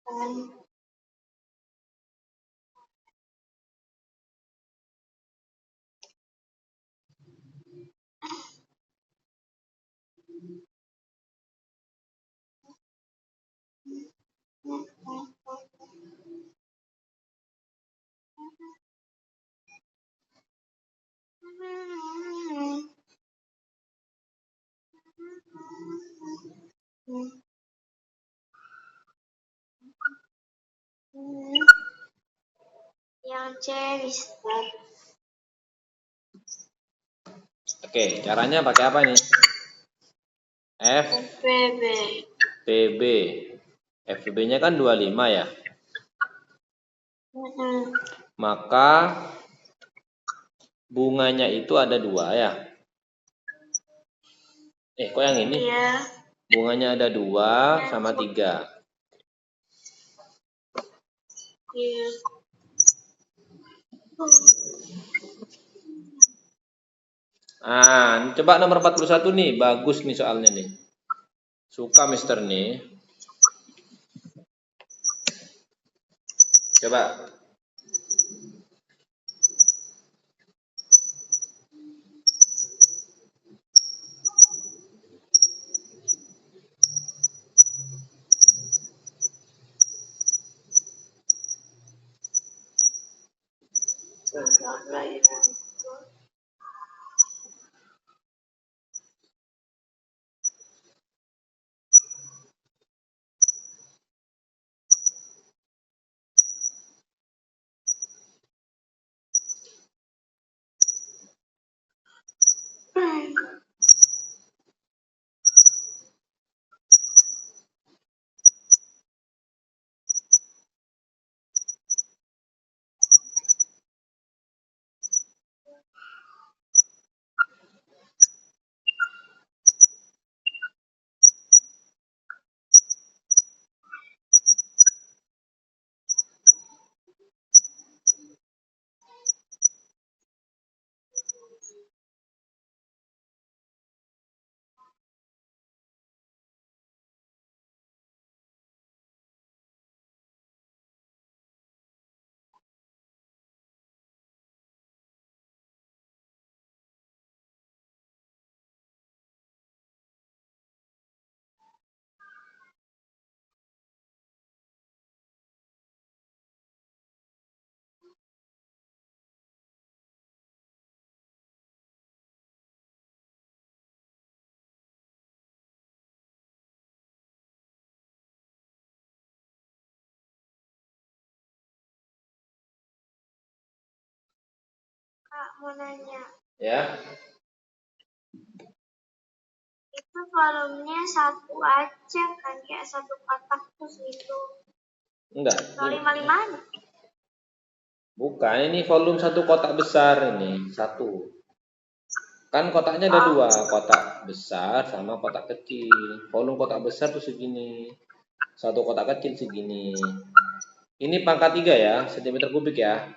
Kan yang C Mister. Oke, caranya pakai apa nih? FPB. FPB. FPB-nya kan 25 ya. Maka bunganya itu ada 2 ya. Kok yang ini? Iya. Bunganya ada 2 sama 3. Iya. Coba nomor 41 nih, bagus nih soalnya nih. Suka Mister nih. Coba. Kak mau nanya. Ya. Itu volumenya 1 aja kan, kayak 1 kotak terus itu. Enggak. 055. Bukan, ini volume 1 kotak besar ini, 1. Kan kotaknya ada 2, kotak besar sama kotak kecil. Volume kotak besar tuh segini. 1 kotak kecil segini. Ini pangkat 3 ya, cm kubik ya.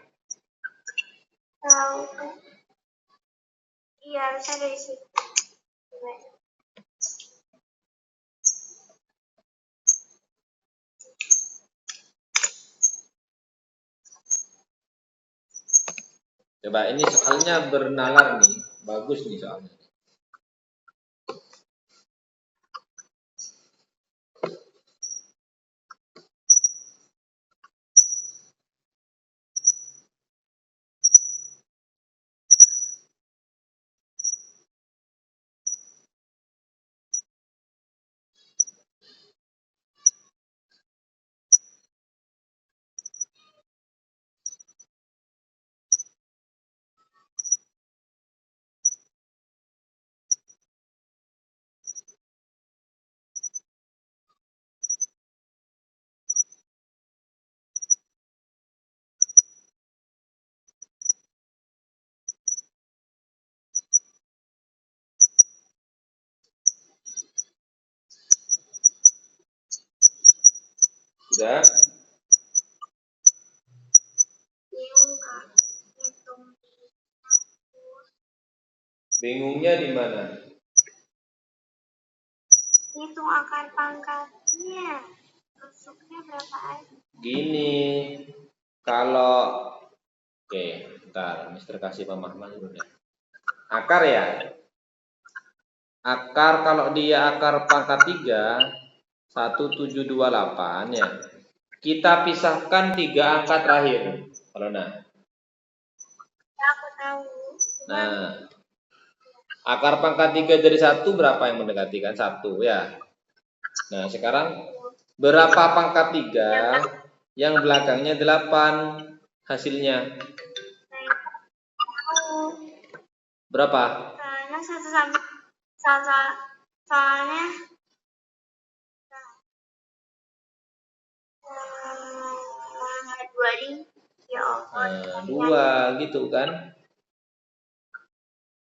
Tahu. Iya, harusnya dari situ. Coba ini soalnya bernalar nih, bagus nih soalnya. Sudah? Bingung Kak, hitung Bingungnya di mana? hitung akar pangkatnya. Rusuknya berapa aja? Gini, kalau oke, ntar Mister kasih pemahaman dulu deh. Akar ya? Akar kalau dia akar pangkat 3 1728 ya. Kita pisahkan 3 angka terakhir. Kalau Ya, aku tahu. Cuman nah, akar pangkat 3 dari 1 berapa yang mendekati kan? 1 ya. Nah, sekarang berapa pangkat 3 yang nggak yang belakangnya 8 hasilnya? tahu. Berapa? Soalnya satu sampai soalnya dua ring ya Allah. 2 gitu kan.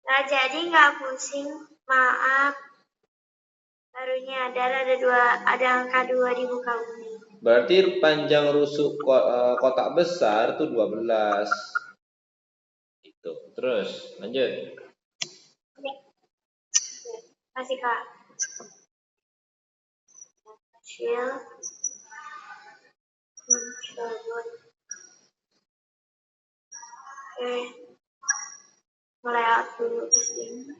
Nah, jadi nggak pusing. Maaf. Barunya ada angka 2 di muka bumi. Berarti panjang rusuk kotak besar itu 12. Itu. Terus lanjut. Masih Kak. Kecil. Oke. Mulai out dulu ke sini.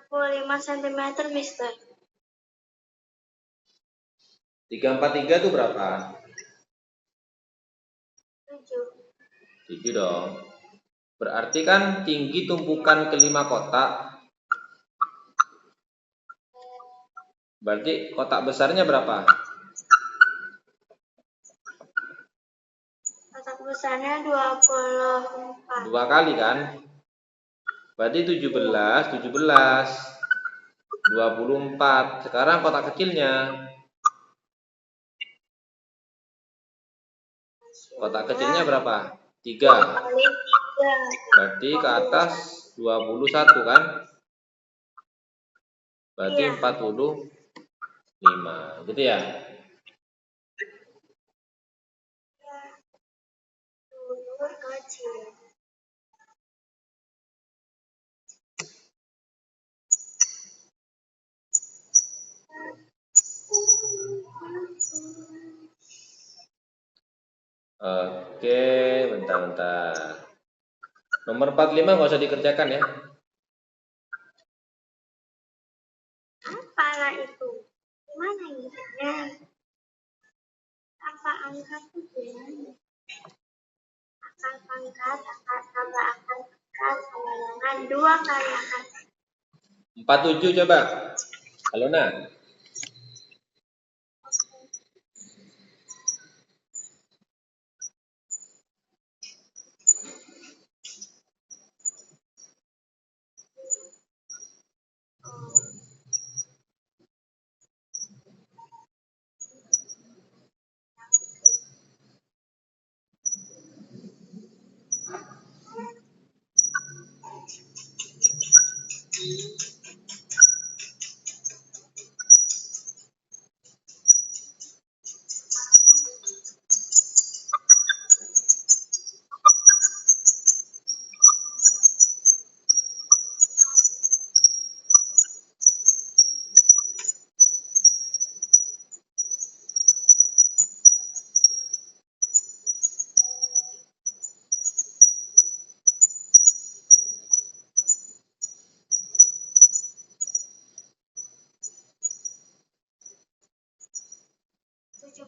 Lima cm, Mister. 343 itu berapa? 7. 7 dong. Berarti kan tinggi tumpukan kelima kotak. Berarti kotak besarnya berapa? Kotak besarnya 24. 2 kali kan? Berarti 17, 17, 24. Sekarang kotak kecilnya. Kotak kecilnya berapa? 3. Kali 3. Berarti ke atas 21 kan? Berarti Iya. 45. Gitu ya? Dulur kecil. Oke, bentar-bentar. Nomor 45 nggak usah dikerjakan ya. Apalah itu? Gimana ingatnya? Apa angka itu gimana? Akar pangkat, akar tambah akar pangkat, sama dengan 2 kali akar. 47 coba. Halo Nah.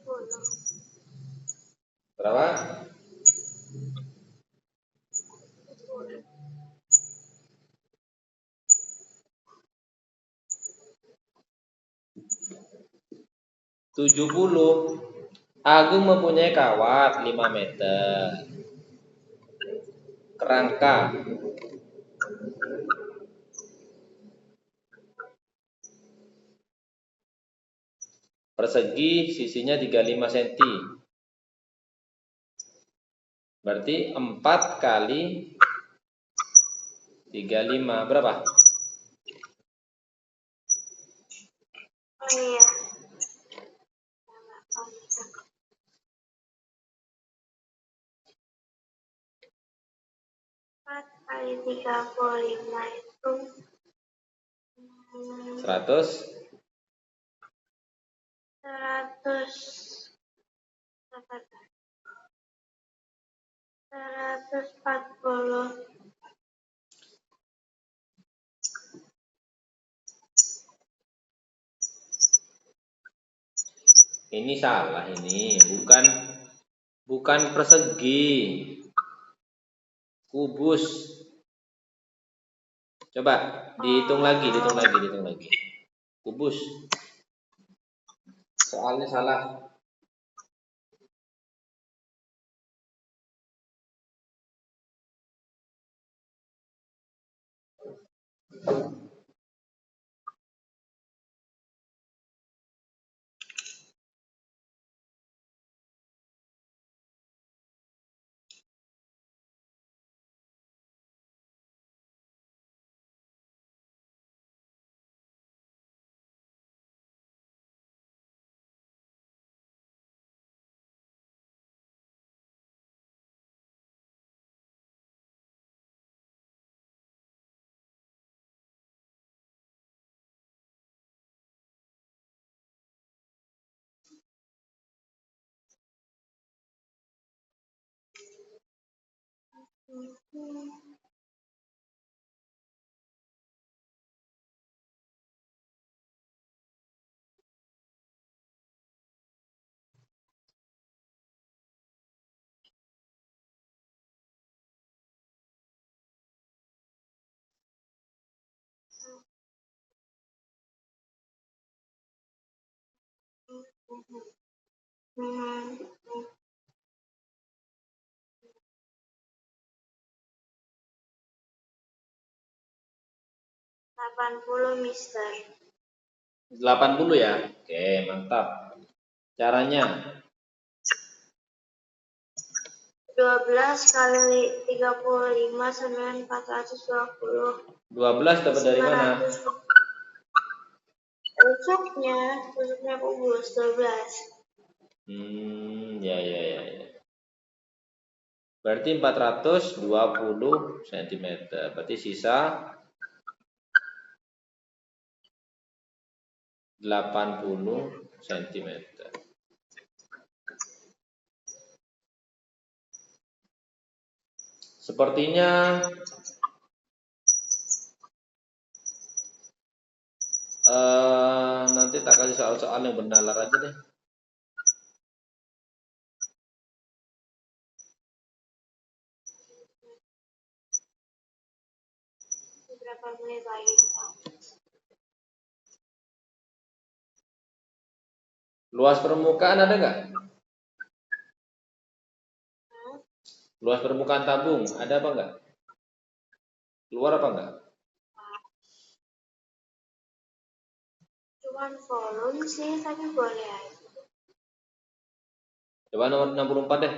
70. Berapa? 70. 70. Agung mempunyai kawat 5 meter. Kerangka persegi sisinya 35 cm. Berarti 4 kali 35 berapa? Oh iya. 4 kali 35 itu 100. 100 apa tuh? 140. Ini salah ini, bukan persegi. Kubus. Coba dihitung lagi. Kubus. Soalnya salah. Hmm. 80, Mister. 80 ya. Oke, mantap. Caranya 12 kali 35 sama 420. 12 dapat dari mana? 900. Tusuknya kubus 12. Ya. Berarti 420 cm. Berarti sisa 80 cm. Sepertinya nanti tak kasih soal-soal yang bernalar aja deh. Berapa menit lagi? Luas permukaan ada nggak? Luas permukaan tabung ada apa nggak? Keluar apa nggak? Cuman volume sih, tapi boleh aja. Coba nomor 64 deh.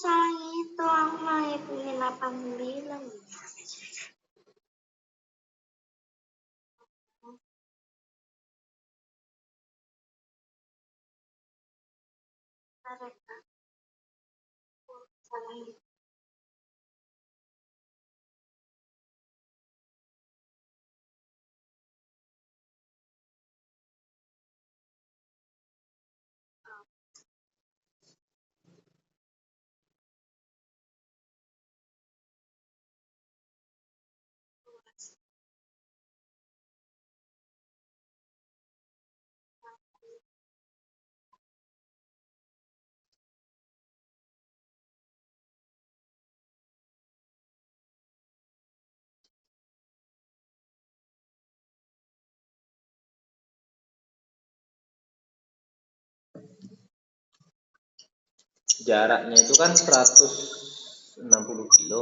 salah itu, aku malah ngitungin 89. Mereka salah itu. Jaraknya itu kan 160 kilo.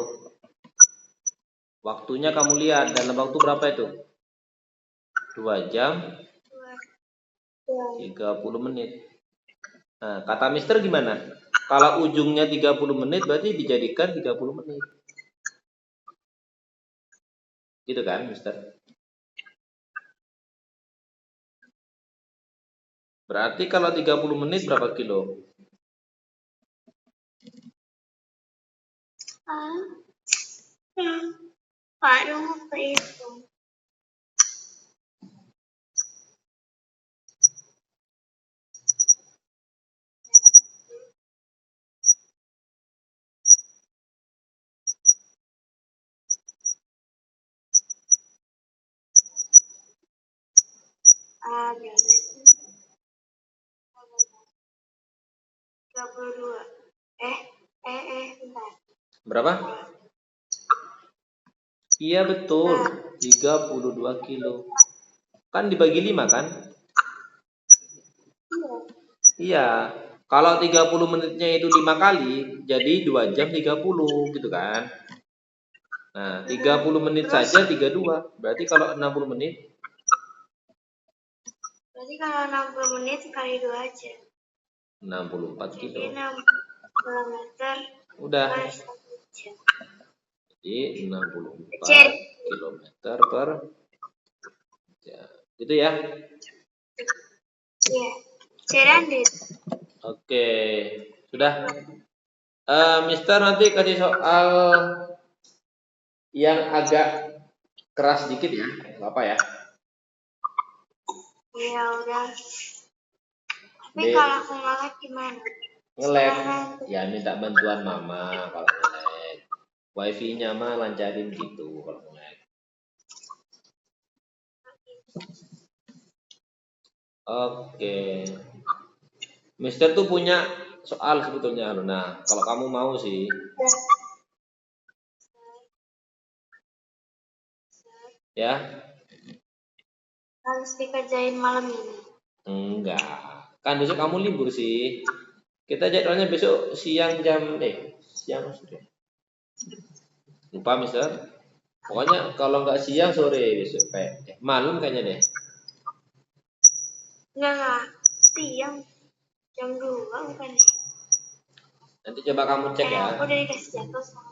Waktunya kamu lihat dalam waktu berapa itu? 2 jam 30 menit. Nah, kata Mister gimana? Kalau ujungnya 30 menit berarti dijadikan 30 menit. Gitu kan, Mister? Berarti kalau 30 menit berapa kilo? Pak, dong apa itu? Berapa? 32. Bentar. Berapa? Iya betul, 32 kilo. Kan dibagi 5 kan? Iya. Kalau 30 menitnya itu 5 kali, jadi 2 jam 30 gitu kan. Nah, 30 menit saja 32. Berarti kalau 60 menit? Berarti kalau 60 menit kali 2 aja. 64 kilo. Jadi 6 kilometer Udah. per 1 jam. Jadi 64 kilometer per jam. Gitu ya. Iya. Cerandit. Oke. Sudah. Mister nanti kasih soal yang agak keras dikit ya. Enggak apa ya. Iya, udah. Tapi kalau aku ngelek gimana? Ngelek. Ya minta bantuan mama kalau ngelek. Wifi-nya mah lancarin gitu kalau ngelek. Oke. Mister tuh punya soal sebetulnya Luna. Kalau kamu mau sih. Ya. Harus dikerjain malam ini. Enggak. Kan besok kamu libur sih. Kita jadwalnya besok siang siang sore. Lupa Mister. Pokoknya kalau nggak siang sore besok kayak malam kayaknya deh. Enggak. Siang. Jam 2 bukan ya? Nanti coba kamu cek ya. Aku udah dikasih jadwal sama.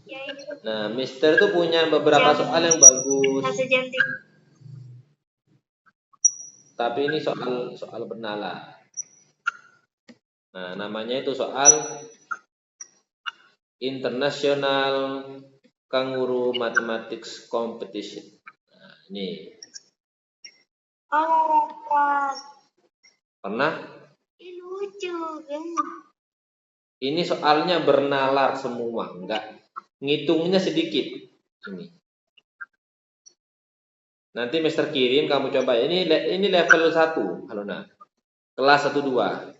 Ya, ini. Nah, Mister tuh punya beberapa soal yang bagus. 1 jam 3. Tapi ini soal bernalar. Nah, namanya itu soal International Kangaroo Mathematics Competition. Nah, ini. Oh, Pak. Pernah? Ini lucu kan? Ini soalnya bernalar semua, enggak. Ngitungnya sedikit. Ini. Nanti Mister kirim kamu coba. Ini level 1, Halona. Kelas 1 2.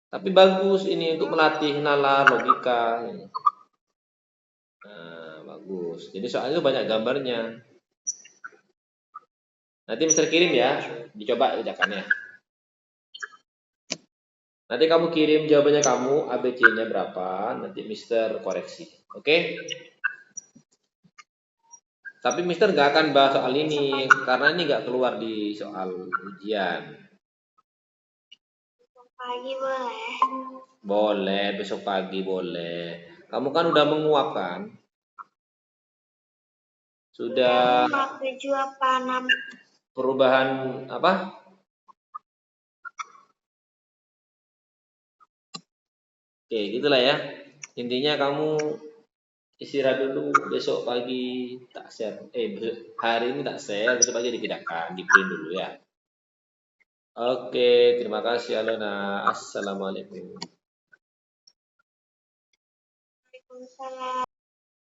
Tapi bagus ini untuk melatih nalar, logika. Nah, bagus. Jadi soalnya banyak gambarnya. Nanti Mister kirim ya, dicoba ajakannya. Nanti kamu kirim jawabannya kamu, ABC-nya berapa, nanti Mister koreksi. Oke? Tapi Mister nggak akan bahas soal ini, karena ini nggak keluar di soal ujian. Pagi boleh. Boleh, besok pagi boleh. Kamu kan udah menguap kan? Sudah Udah 7 apa 6. perubahan apa? Oke, gitulah ya. Intinya kamu istirahat dulu, besok pagi tak share. Hari ini tak share, besok pagi dipindahkan, di print dulu ya. Oke, terima kasih Alona. Assalamualaikum. Waalaikumsalam.